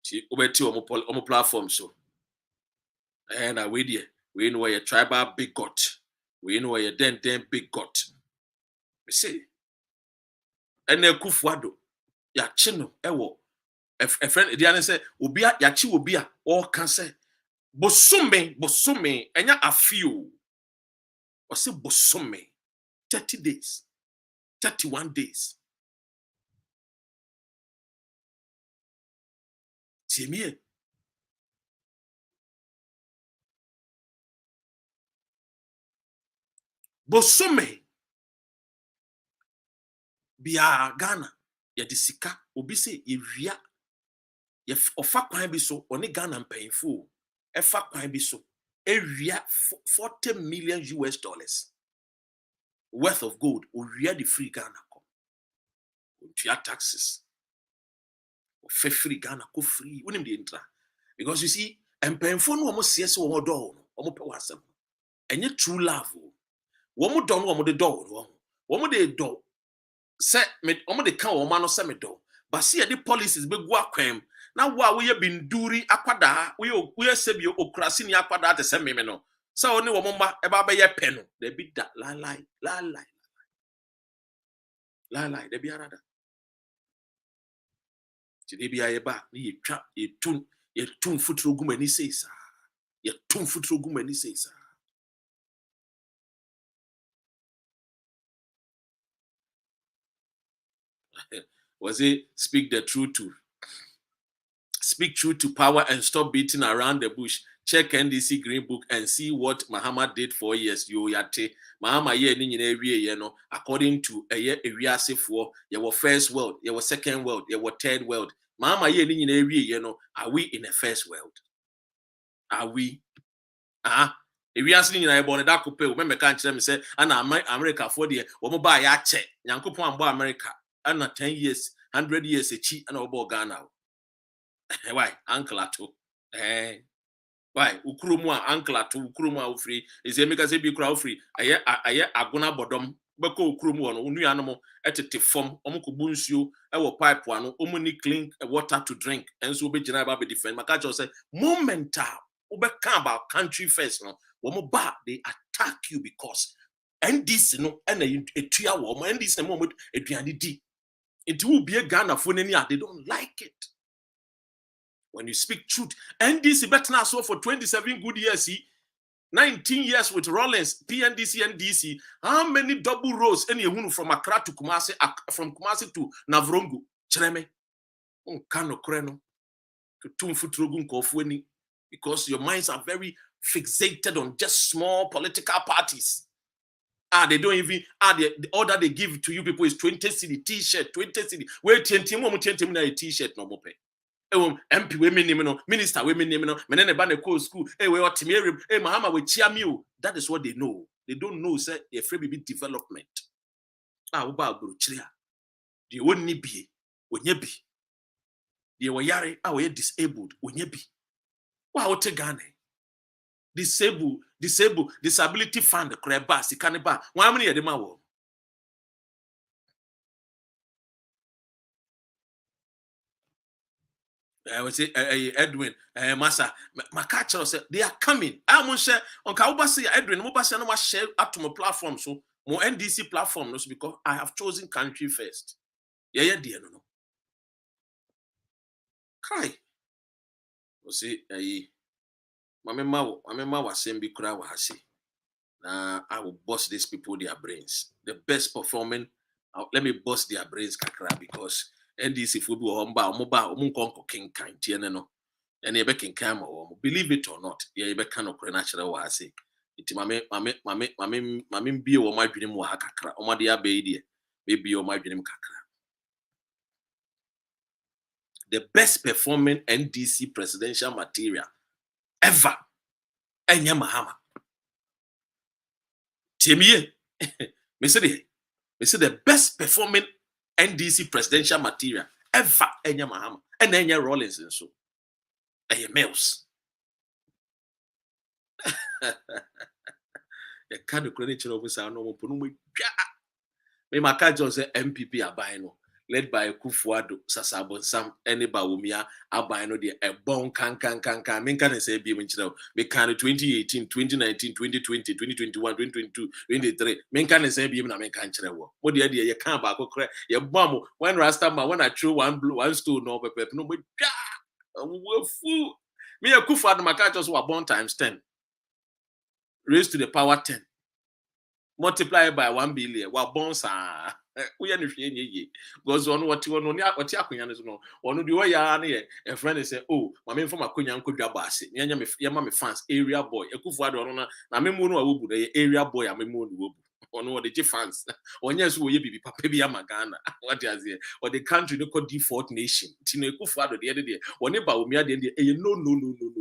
ti obeti omo platform so na we know a tribal bigot. We know a den bigot. We say, and then Kufuado, Yachino, Ewo, a friend, Diana said, Ubia, Yachi Ubia, or can say, Bosume, and ya a few. Or say Bosume, 30 days, 31 days. See me. Bosume bia Ghana ya disika obi se ewia ye ofa kwan bi so oni Ghana mpanyfo efa kwan bi so ewia $40 million worth of gold owia the free Ghana ko otua taxes of free Ghana ko free unim the intra because you see mpanyfo no omo siese wo do no omo pe wasem enye true love. Womu don womu de do womu de do se me womu de kan womu no se me do but see the policies be gu akwam na wo we binduri akwada we sebi okrasi ni akwada te se me no se oni womu ma e ba be ye pe no de bi da lie de bi arada ti de bi aye ba ni ye twa ye tun futuro gu mani seisa ye tun futuro gu mani seisa. Was it speak truth to power and stop beating around the bush? Check NDC Green Book and see what Mahama did 4 years. Yo yate Mahama ye ni nyina ewie ye no according to ewiase for your first world, your second world, your third world. Mahama ye ni nyina ewie ye no, are we in the first world? Are we? Ewiase ni nyina e born da kope o me ka nkyere me say ana America for the wo mo ba ya che Nyankopon ambo America. And 10 years, 100 years, a cheat and over Ghana. Why, Uncle Ato? Why, Ukrumwa, Uncle Ato, Ukrumwa free, is a make us be crowd free. I agona bodom, Bako Ukrumwa, only animal at a form, Omukubunsu, our pipe one, omuni clean water to drink, and so be Janaba be defend. Makajo said, momental, Ubeka about country first, no. Womoba, they attack you because NDC no and a 2 hour NDC moment a D. It will be a Ghana for any they don't like it. When you speak truth, NDC better now so for 27 good years, 19 years with Rollins, PNDC and DC. How many double rows any from Accra to Kumasi, from Kumasi to Navrongo? Chreme, Kano Kreno, to Tumfutrogun Kofweni, because your minds are very fixated on just small political parties. They don't even the order they give to you people is 20 cedi t-shirt, 20 cedi. Wait, 20 a t-shirt no more. MP women no, minister women no, menene ba na call school. We what me Mahama we chia me. That is what they know. They don't know say a free baby development. Uba bro chria. The woni bi, onye bi. The wayare we disabled, onye bi. Wa wote Ghana. Disability fund kreba sikaneba. Wa many yede ma wo. I would say Edwin, Massa, my catcher said they are coming. I won't share on Kaubasi, Edwin, Mobasa, no share up to my platform. So, more NDC platform, because I have chosen country first. Yeah, dear, no. Kai. You see, Mamma was saying, be crowd, I will bust these people their brains. The best performing, let me bust their brains, Kakra, because. NDC if we be mobile king kind no and you can come believe it or not you be kind of natural wa say it mame bi o ma dwene mu ha kakra o ma de abai de be o ma dwene mu kakra. The best performing NDC presidential material ever Enya Mahama Timie me say the best performing NDC presidential material ever Enya Mahama and Enya Rollins and so Enya Mills. The kind of credit officer no me maka say MPP abaino led by Kufuado Sasabon Sam Eniba Umia abaino de a bon can me can say be mentioned me can 2018 2019 2020 2021 2022 23 me can say be na me can chrewo what the idea you can back your bomb when Rastama when I threw one stone no pepper no me fool me a Kufuado maka just was born times 10 raised to the power 10 multiplied by 1 billion wa born sa we are because on what you know what you know one do ya na a friend say oh my men from akonya nkodwa baase ya ma me fans area boy Ekufuado no na me mu no awobu the area boy amemu no wobu ono the fans onye so we bibi papa bi amagana what you say or the country no called default nation tino Ekufuado de one ba omia de no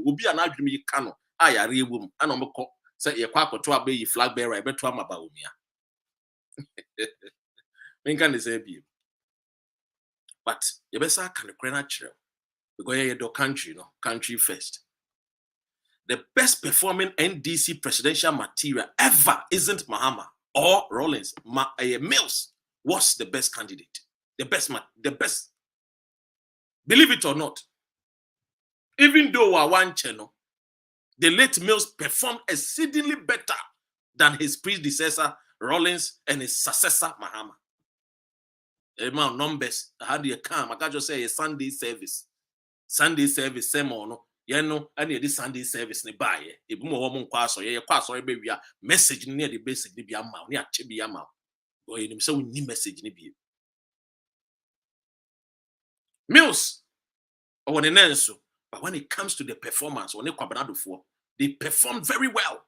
obi ana adwumi ka no ayare ewum ana omko say ye kwa akoto abayi flag bearer e beto amaba omia can say be but you better can natural because you're the country, no country first. The best performing NDC presidential material ever isn't Mahama or Rollins. Mills was the best candidate, the best. Believe it or not, even though I one channel, the late Mills performed exceedingly better than his predecessor Rollins and his successor Mahama. Amount numbers, how do you come? I can't just say a Sunday service, sermon, you know, and this Sunday service nearby. If you want to you pass or maybe a message near the basic, be a mouth, near Chibi Yama. Or in so we need message, maybe. Mills, or when an answer, but when it comes to the performance, when they perform very well,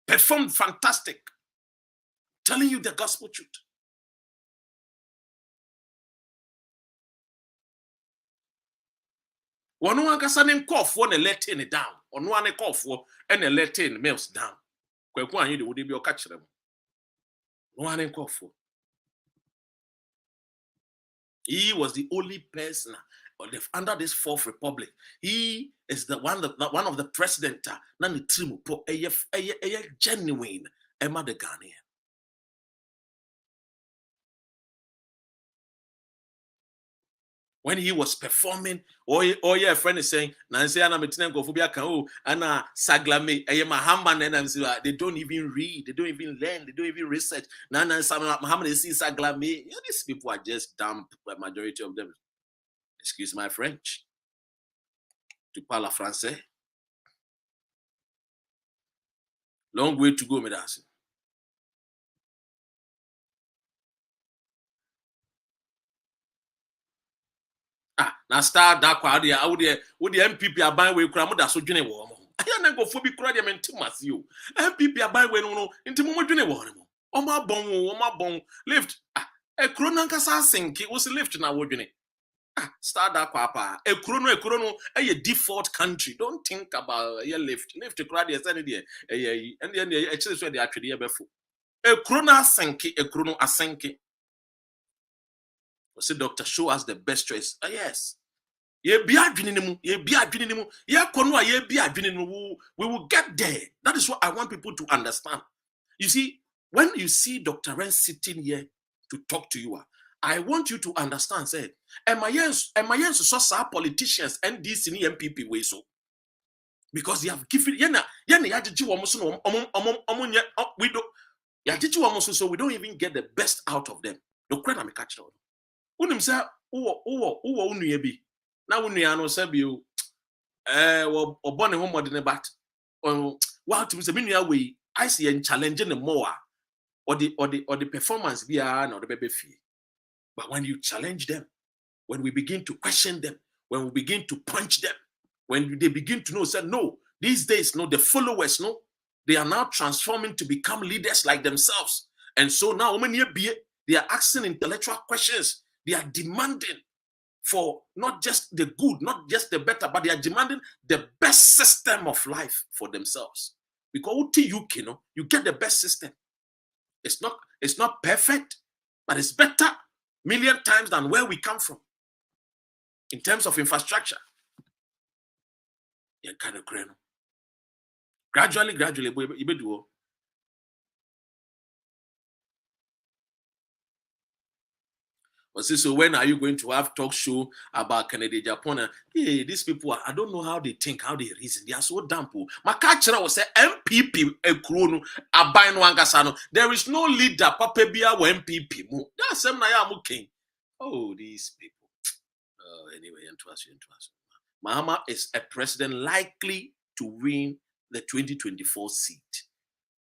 perform fantastic, telling you the gospel truth. One one can cough one and let it down. On one cough and let in Mills down. Kwekwan you would be your catch them. One and cough. He was the only person under this Fourth Republic. He is the one of the president. None trim po a genuine Emma the Ghanaian. when he was performing, or your friend is saying, Nancy Anna Metinenko Phobia Kao, Anna Saglame, Ayamahaman, and they don't even read, they don't even learn, they don't even research. Nana Muhammad is Saglame. These people are just dumb, the majority of them. Excuse my French. Tu parles français. Long way to go, Medasi. Now start that crowd here. Would the MPP are buying way crowd that so june warm. I don't go for be crowd them into you. MPP are buying way no into Momo june warm. Oma bon lift. A cronanka sink it was a lift now would you start that papa. A chrono a default country. Don't think about your lift the crowd yes any day. And then actually so they actually before. A chrono sink a chrono asenke. Say, doctor, show us the best choice. Yes. We will get there. That is what I want people to understand. You see, when you see Dr. Ren sitting here to talk to you, I want you to understand, say, am I so politicians and this in MPP way so? Because they have given so we don't even get the best out of them. The credit I'm catching on. Unim say uwo unu bi na unu ya no say bi o obone ho modene bat what to say me nua we I see en challenge the more or the performance bi na the bebe fie. But when you challenge them, when we begin to question them, when we begin to punch them, when they begin to know say no, these days no, the followers no, they are now transforming to become leaders like themselves. And so now they are asking intellectual questions. They are demanding for not just the good, not just the better, but they are demanding the best system of life for themselves. Because you get the best system. It's not perfect, but it's better million times than where we come from in terms of infrastructure. Gradually, so when are you going to have talk show about Kennedy Japan? Hey, these people, I don't know how they think, how they reason. They are so damn poor. Makachira was say MPP ekrono abaino angasano. There is no leader Papa Bia or MPP. That's them na ya king. Oh, these people. Anyway, into us. Mahama is a president likely to win the 2024 seat.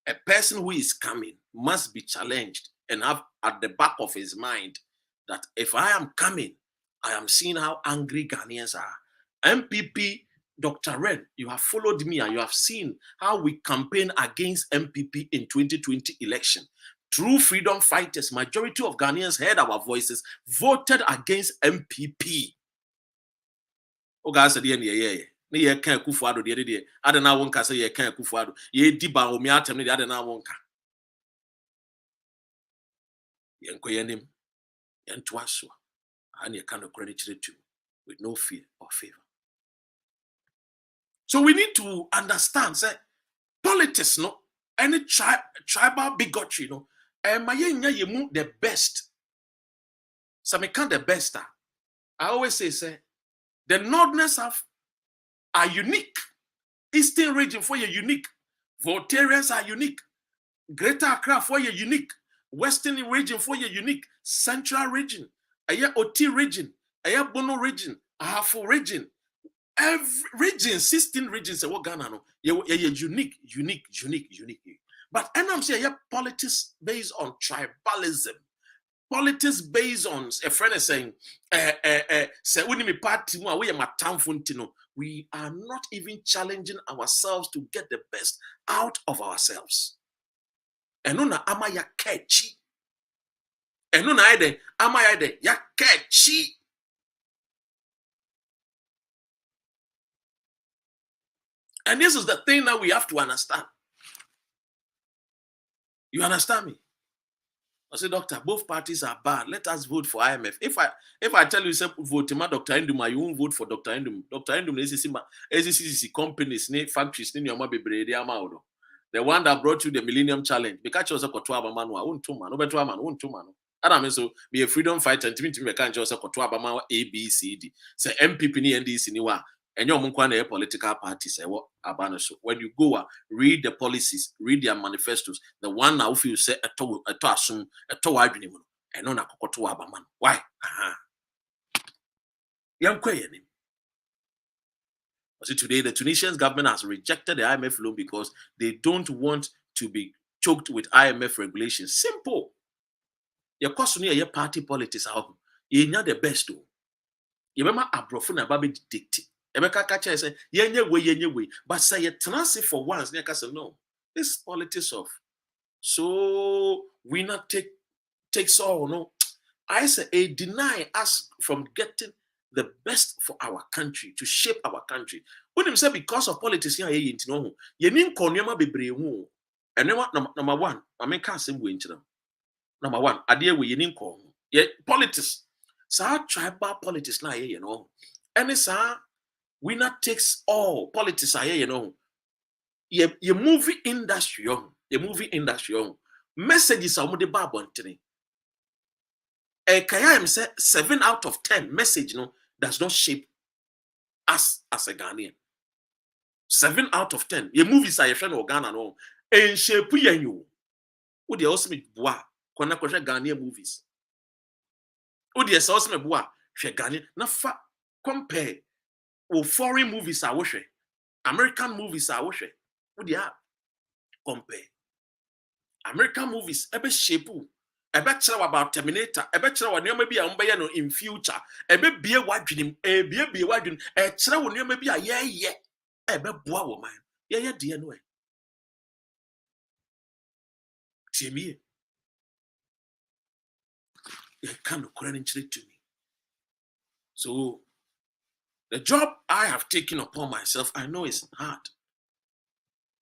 A person who is coming must be challenged and have at the back of his mind that if I am coming, I am seeing how angry Ghanaians are. MPP, Dr. Ren, you have followed me and you have seen how we campaign against MPP in 2020 election. True freedom fighters, majority of Ghanaians heard our voices, voted against MPP. Oh, guys, the end, yeah. Can't kufuado the other day. I don't know one can say, can't kufuado. Ye diba o miatem, the other now one can. Yankoyanim. And to us, and you kind of credit to with no fear or favor. So we need to understand, say, politics, no, any tribal bigotry, no, and my you the best. So me can't the best. I always say, the Northerners are unique. Eastern region for you unique. Voltarians are unique. Greater Accra for you unique. Western region for you unique. Central region, OT region, Bono region, Ahafo region, every region, 16 regions, what Ghana no, unique. But I'm saying, politics based on tribalism, politics based on a friend is saying, we are not even challenging ourselves to get the best out of ourselves. And no na amaya kechi. And no na ide amaya ide ya kechi. And this is the thing that we have to understand. You understand me? I say, doctor, both parties are bad. Let us vote for IMF. If I tell you, say, vote for Dr. Endum, you won't vote for Dr. Endum. Dr. Endum is ACCC companies, factories, the one that brought you the Millennium Challenge. Because you also got 12 man, Adam so be a freedom fighter and to me can just a Abama A, B, C, D. Say MPP ni NDC ni wa. And your munkwana political parties say what abano so. When you go read the policies, read their manifestos, the one now if you say a to assume a to argument and on a kokoto abaman. Why? Young Quayanim. See, today the Tunisian government has rejected the IMF loan because they don't want to be choked with IMF regulations. Simple. Your cost near your party politics out. You're not the best though. You remember Abrofuna Baby dictate. Emeka Kacha say, yenye way. But say you transfer for once. No. This politics of so we not takes all. No. I say a deny us from getting the best for our country, to shape our country. When you say because of politics, you need konyama bebre hu. And number one, I mean can't say we number one, idea we need kon. Yeah, politics. So tribal politics na you know. And it's winner takes all politics are you know. Your movie industry messages are the babon today. Kaya say 7 out of 10 message no does not shape us as a Ghanaian. 7 out of 10. Your movies are your friend or Ghana no. And shape you. Would you also be bois? Kona kwa Ghanaian movies. Would you also be bois? She Ghanaian. Na fa compare. Or foreign movies are washe. American movies are washe. Would you compare? American movies ebe shape. Ebe chere about Terminator. Ebe chere wa nneoma bi a mbeye no in future. Ebe bie wadwenim. Bie wadwenim. Chere wo nneoma bi a ye. Ebe boa wo man. Ye de no e. Tiemie. You can't credit to me. So the job I have taken upon myself, I know it's hard.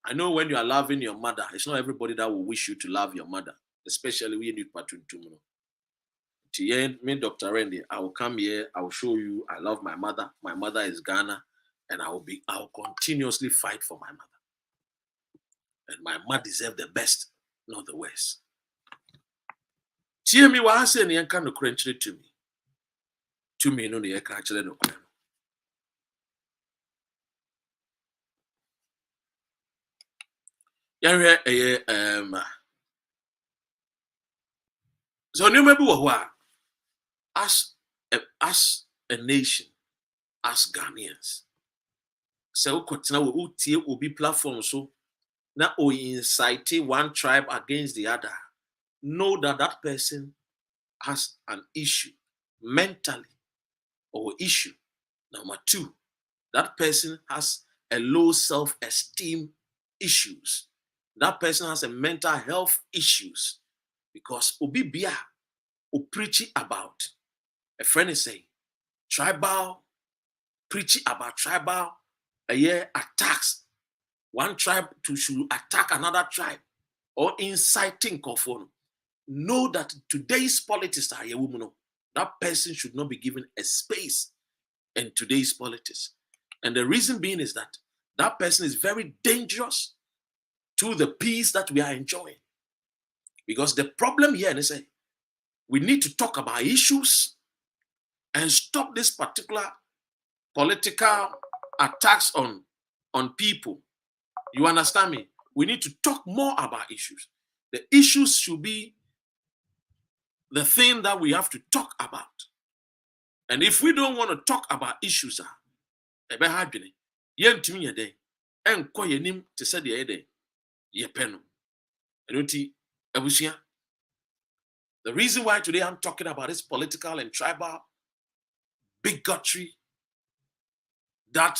I know when you are loving your mother, it's not everybody that will wish you to love your mother, especially when you need patron tumino. Me, Dr. Randy, I will come here, I will show you I love my mother. My mother is Ghana, and I will continuously fight for my mother. And my mother deserves the best, not the worst. Hear me what I say, and you can't crunch it to me. To me, no, you can't actually no. So you maybe what as a nation, as Ghanaians, so we will be platform so now we incite one tribe against the other. Know that that person has an issue mentally or issue. Number 2, that person has a low self-esteem issues. That person has a mental health issues because Obibia will preach about. A friend is saying, tribal, preaching about tribal, attacks. One tribe should attack another tribe or inciting conform. Know that today's politics are a woman. That person should not be given a space in today's politics. And the reason being is that that person is very dangerous to the peace that we are enjoying. Because the problem here is that we need to talk about issues and stop this particular political attacks on people. You understand me? We need to talk more about issues. The issues should be the thing that we have to talk about. And if we don't want to talk about issues, the reason why today I'm talking about this political and tribal bigotry that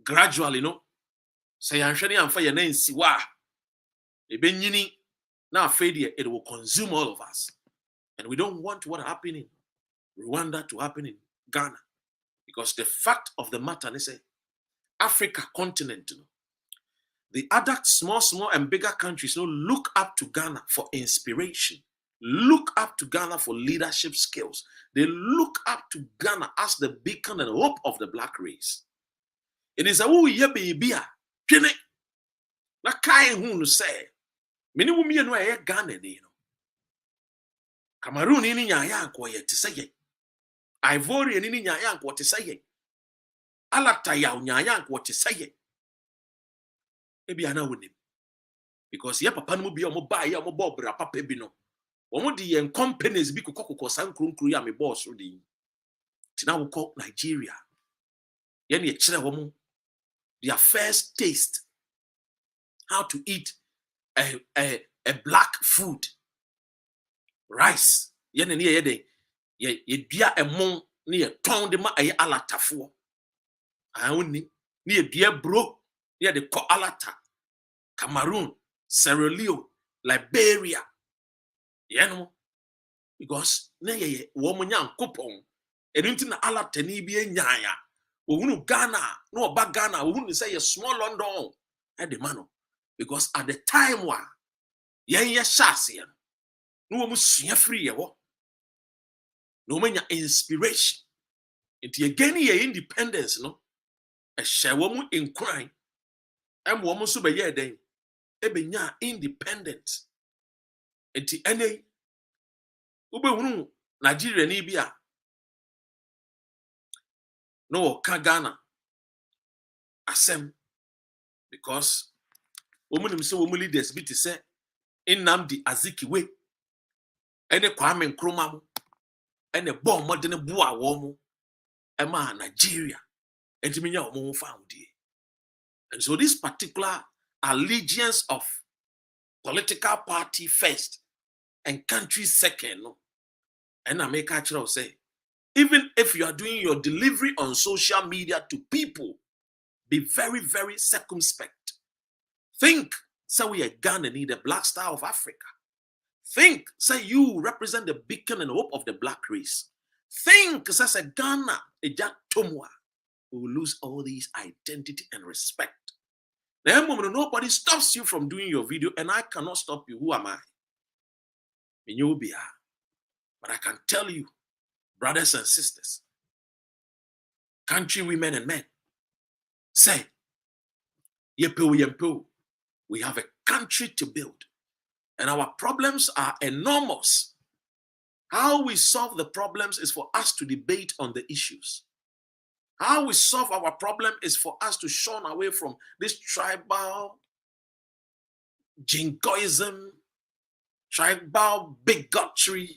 gradually, say I'm sharing and fire name siwa. Now it will consume all of us. And we don't want what happened in Rwanda to happen in Ghana. Because the fact of the matter is Africa continent, the other small and bigger countries look up to Ghana for inspiration. Look up to Ghana for leadership skills. They look up to Ghana as the beacon and hope of the black race. It is a woo ye baby. Na kai hu no say. Many women know Ghana. Cameroon ni nyaya anko ye te seye. Ivory ni nyaya anko te seye. Alata ya nyaya anko te seye. Ebi ana wonim. Because ye papa no bi omo ba ye omo bo bra papa bi no. Omo di yen companies bi kokoko san kronkro ya me boss ro di. Tina wo call Nigeria. Ye na ye kire wo their first taste how to eat a black food. Rice. Ye na ye de ye dua emon na ye ton de ma aye alatafo. Awoni na ye dua bro na ye de ko alata. Cameroon, Sierra Leone, Liberia. You know, because na ye wo nyankopon enunti na alata ni bi enyanya. Ohunu Ghana, no ba Ghana, ohunu say ye small London. E de mano. Because at the time wa ye shase ya. No wo sua free ye wo. No manya inspiration. Inti again ye independence no. E share wo mu in crime. Em wo mu so be ye den. E be nya independent. Inti ene ube hunu Nigeria ni bia. No ka Ghana. Asem because woman say woman leaders be to say Nnamdi Azikiwe ene Kwame Nkrumah mo ene bomb modern bua wo mo ema Nigeria entiminya wo mo found. And so this particular allegiance of political party first and country second no and I make actually say even if you are doing your delivery on social media to people, be very, very circumspect. Think, say we are Ghana, need the black star of Africa. Think, say you represent the beacon and hope of the black race. Think, say Ghana, a Jack Tomwa, we will lose all these identity and respect. Now, nobody stops you from doing your video, and I cannot stop you. Who am I? But I can tell you, brothers and sisters, country women and men, say, we have a country to build, and our problems are enormous. How we solve the problems is for us to debate on the issues. How we solve our problem is for us to shun away from this tribal jingoism, tribal bigotry,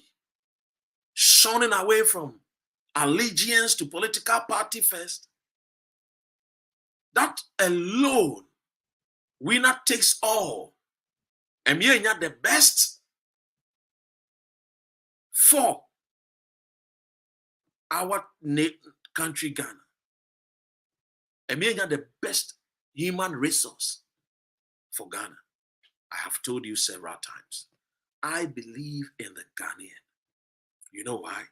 shunning away from allegiance to political party first. That alone, winner takes all. And we are the best for our country, Ghana. And we are the best human resource for Ghana. I have told you several times. I believe in the Ghanaian. You know why?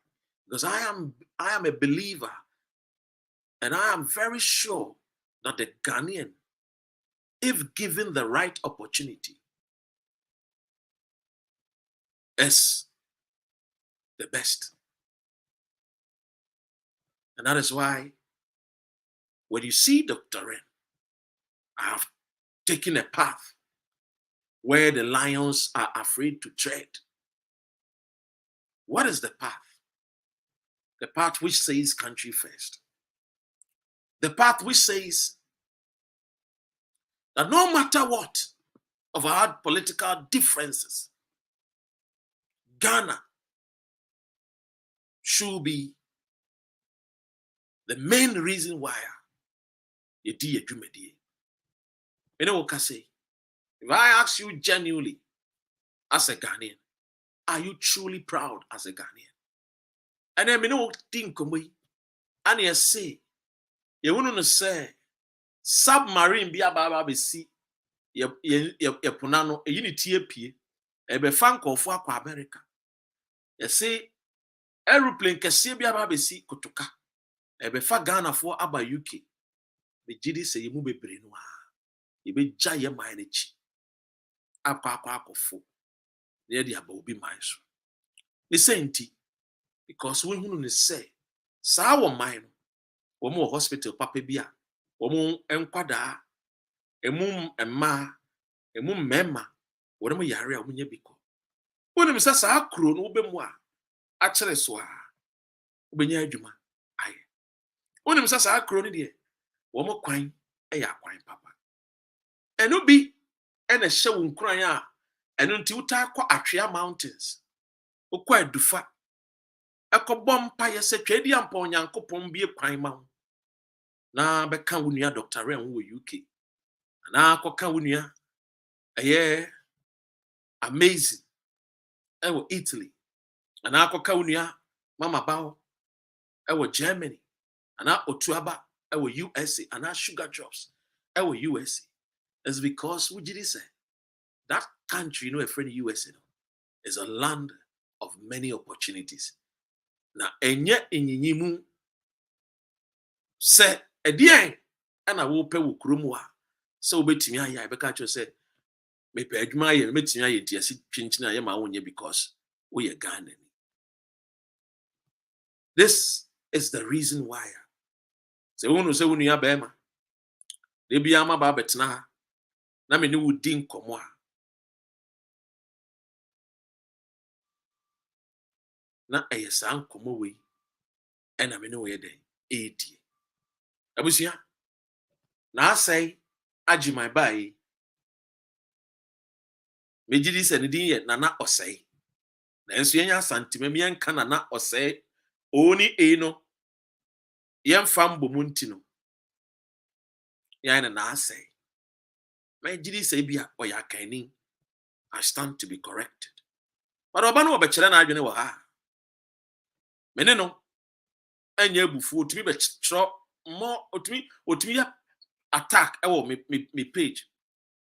Because I am a believer, and I am very sure that the Ghanaian, if given the right opportunity, is the best. And that is why when you see Dr. Ren, I have taken a path where the lions are afraid to tread. What is the path? The path which says country first. The path which says that no matter what of our political differences, Ghana should be the main reason why you do a Jumedi. You know what I say? If I ask you genuinely as a Ghanaian, are you truly proud as a Ghanaian? And then you know what think me, and you say, you want to say submarine be ababa be see ye punano e unity apie e be fan kofo akwa America. You say aeroplane kese be ababa be see kotoka e be fa Ghana for aba UK. Be gidi say you mu bebre no a e be gya ye man echi akwa akofo na dey aba obi man so. Me say nti because when hunu ne say sa wo man no wo mo hospital papa bia wo mo enkwada emu emma emu mema wo mo yare a wo nya biko woni me sa akro no wo be mu a actually so ubenya adwuma aye onim sasa akro ne de wo mo kwan kwan papa eno bi ena hye wo nkran a eno nti wuta akwa Atwea Mountains okwa adufa ekobom pa yese twedi ampa onyankopon bie kwan ma ho na beka wo nua Dr. Ren wo UK na akoka wo nua amazing ewo Italy na akoka wo nua Mama Bao ewo Germany na Otuaba ewo USA and Sugar Drops ewo USA is because we did say that country, a friend USA is a land of many opportunities. Na enye enyimu se edien ana wo pe wo kurom a se obetimi aya e beka cho se me pe adwuma ye metimi aya diase twinkyina ye ma wonye because we are Ghana. This is the reason why. Se wonu se wonu ya be ma de bia ma ba betena ha na me ni wo din komo a na eyesa nkomo we ena me ni wo ye den edi abusia na asai agi my bai mejidi se ne din ye Nana Osei na enso yenya santime me yanka Nana Osei oni no yemfa mbomunti no yana na asai mejidi se bia oya kani I stand to be corrected but oba no obekere na adwene wo ha mene no anya ebufu otumi be chro more otumi ya attack ewo me page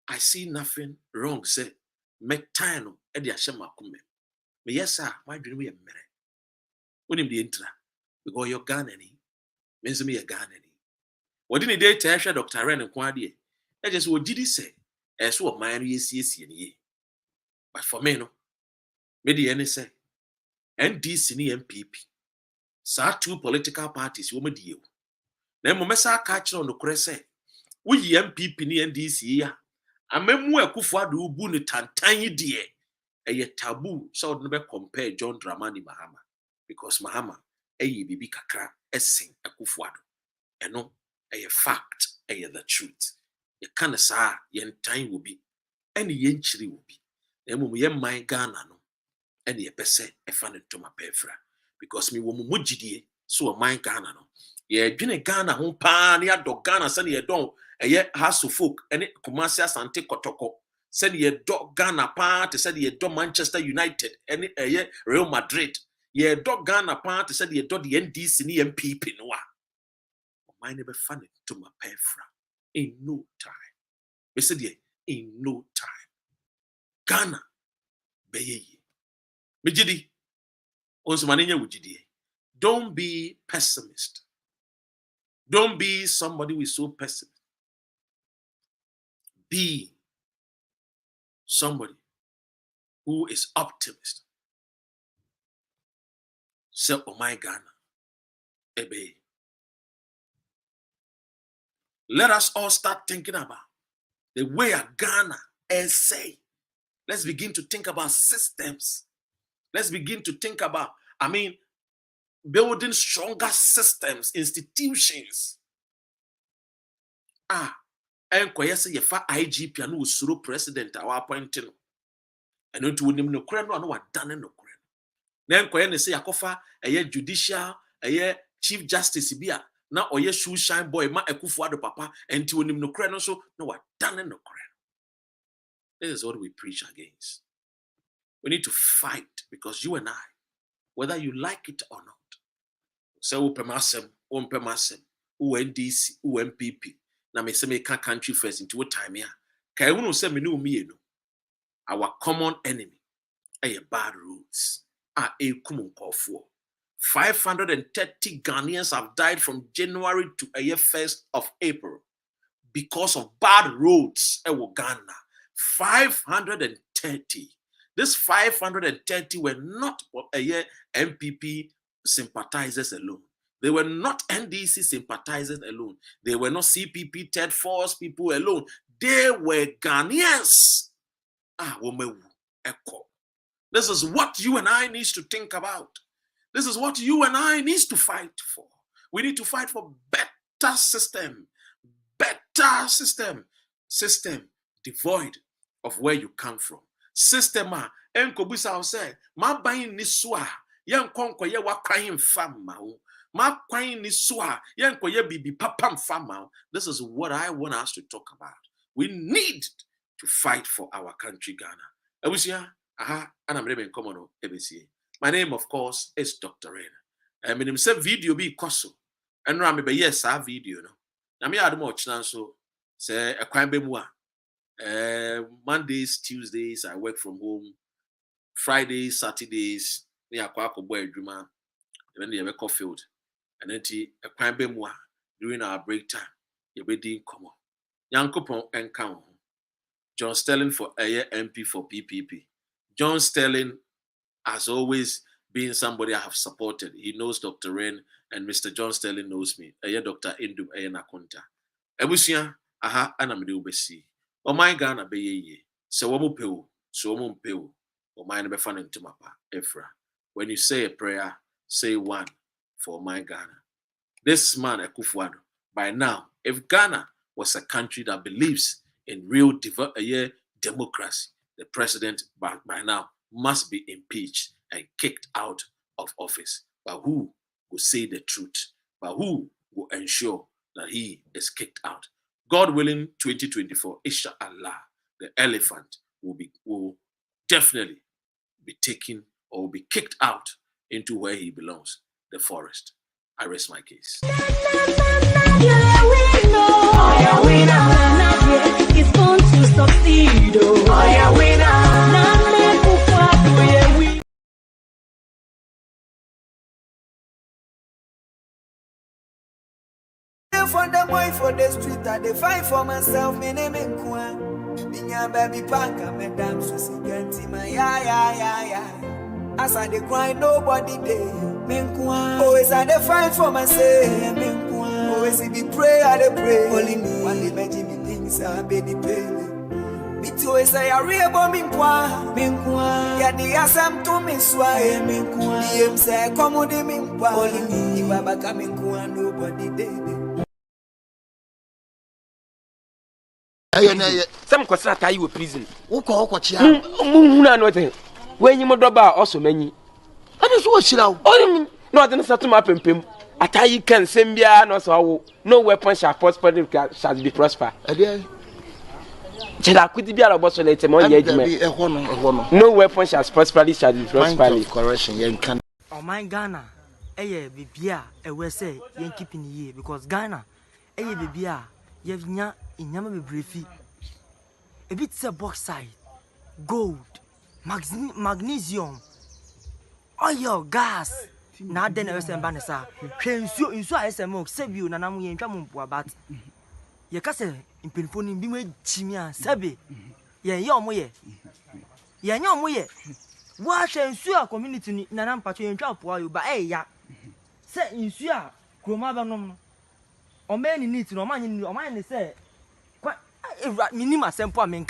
I see nothing wrong say make time no e de ahye makume me yesa my adwene we mere onim de entra because you're Ghanaian me nso me ye Ghanaian wodi ne data ehwe Dr. Ren nko ade e just wo gidi say so o man yesiesie ne but for me no me de any say NDC ni MPP sa two political parties wo me de ewu na mo mesa aka kire no kure say wo yi MPP ni NDC ya amemu Akufo-Addo ubu ne tantan yi de eye taboo so no be compare John Dramani Mahama because Mahama bibi kakra esin Akufo-Addo eno fact the truth ye kan sa ye ntan wo bi ene ye nchiri wo bi na mo ye man Ghana no ene ye pese efa ne toma pefra because me wo mo gidie so man Ghana no ye dwene Ghana ho pa ne adọ Ghana se ne ye don House of Folk ene Kumasi Asante Kotoko se ne ye do Ghana pa te se ne ye do Manchester United ene Real Madrid ye do Ghana pa te se ne ye do the NDC ni MPP no a man never fan it to my pefra in no time. We said in no time. Ghana beye. Mejidi onso manenya wujidi. Don't be pessimist. Don't be somebody who is so pessimist. Be somebody who is optimist. Say, oh my Ghana, ebe. Let us all start thinking about the way a Ghana is say. Let's begin to think about systems. Let's begin to think about, building stronger systems, institutions. And kwese ye fa IGP anu usuro president our appointing. And no to wonim no kure no wa dane no kure. Na enkoye ne se yakofa judicial chief justice bia na oye shoe shine boy ma Akufo-Addo papa enti wonim no kure no so no wa dane no kure. This is what we preach against. We need to fight because you and I, whether you like it or not, say upemasem, NDC, MPP. Na me say me can country first into what time here. Kai unu say me no me no. Our common enemy bad roads. Kumun kofo. 530 Ghanaians have died from January to 1st of April because of bad roads. Ghana. 530. This 530 were not MPP sympathizers alone. They were not NDC sympathizers alone. They were not CPP third force people alone. They were Ghanaians. This is what you and I need to think about. This is what you and I need to fight for. We need to fight for better system. Better system. System devoid of where you come from. System enkobusa say, ma bayin ni soa, yen konko ye wa kwan fama. Ma kwan ni soa, yen ko ye bibi papam fama. This is what I want us to talk about. We need to fight for our country, Ghana. Ebusia, and I'm reading common ABC. My name, of course, is Dr. Rain. I mean, say video be koso. And I be yes, our video no. Na me had more chance so say a crime be more. Mondays, Tuesdays, I work from home. Fridays, Saturdays, we are quite a boy dreamer. When they have a coffee field, and then a crime be more during our break time. You be doing common. Yankopon and count. John Sterling for a year MP for PPP. John Sterling has always been somebody I have supported. He knows Dr. Rain, and Mr. John Sterling knows me. A year Dr. Indum a year Nakonta. Ebusia, anamide ubesi. O my Ghana be ye. So womu peu, so womu peu. O my nebe fan into mapa. Efra. When you say a prayer, say one for my Ghana. This man Akufo-Addo, by now, if Ghana was a country that believes in real democracy, the president by now must be impeached and kicked out of office. But who will say the truth? But who will ensure that he is kicked out? God willing, 2024, inshallah, the elephant will definitely be taken or will be kicked out into where he belongs, the forest. I rest my case. It's going to succeed. For the boy for the street, I fight for myself. Me name in Kwan. Binya baby panka, me damn susi ganti my ya. As I dey cry, nobody dey. Always I dey fight for myself. Always if you pray, I dey pray. Only me, one day imagine me things I be the pain. Me too say I real bomb minkwa. Ya di asam to me sway minkwa. Diem say come on the minkwa. Only me, if Baba come minkwa, nobody dey. Some question that you prison. Woko chia. Muna no thing. When you modoba also many. Ade so chira. Only no I didn't start to pempem. Atayi can sembia no so no weapon shall prosper shall be prosper. Ade. Chela kuti bia lo boso lete mo ye jime. No weapon shall prosper shall be prosper. Correction yen can. Oh my Ghana. Eye bibia e we say yen keeping ye because Ghana eye bibia ye nya inyama bebrefi. A bit say bauxite, gold, magnesium, oil, gas. Na den e say banesa. Hwe nsu a say mo sebi na nam ye ntwa mo mpo abat. Ye ka say impelfo ni bi mo chimi a sebi. Ye omo ye. Ye nya omo ye. Wa hwe nsu a community ni na nam pacho ye ntwa po ayo ba ya. Say nsu a kroma ba nom no. O me ni neat no ma ni say minima sempo amenka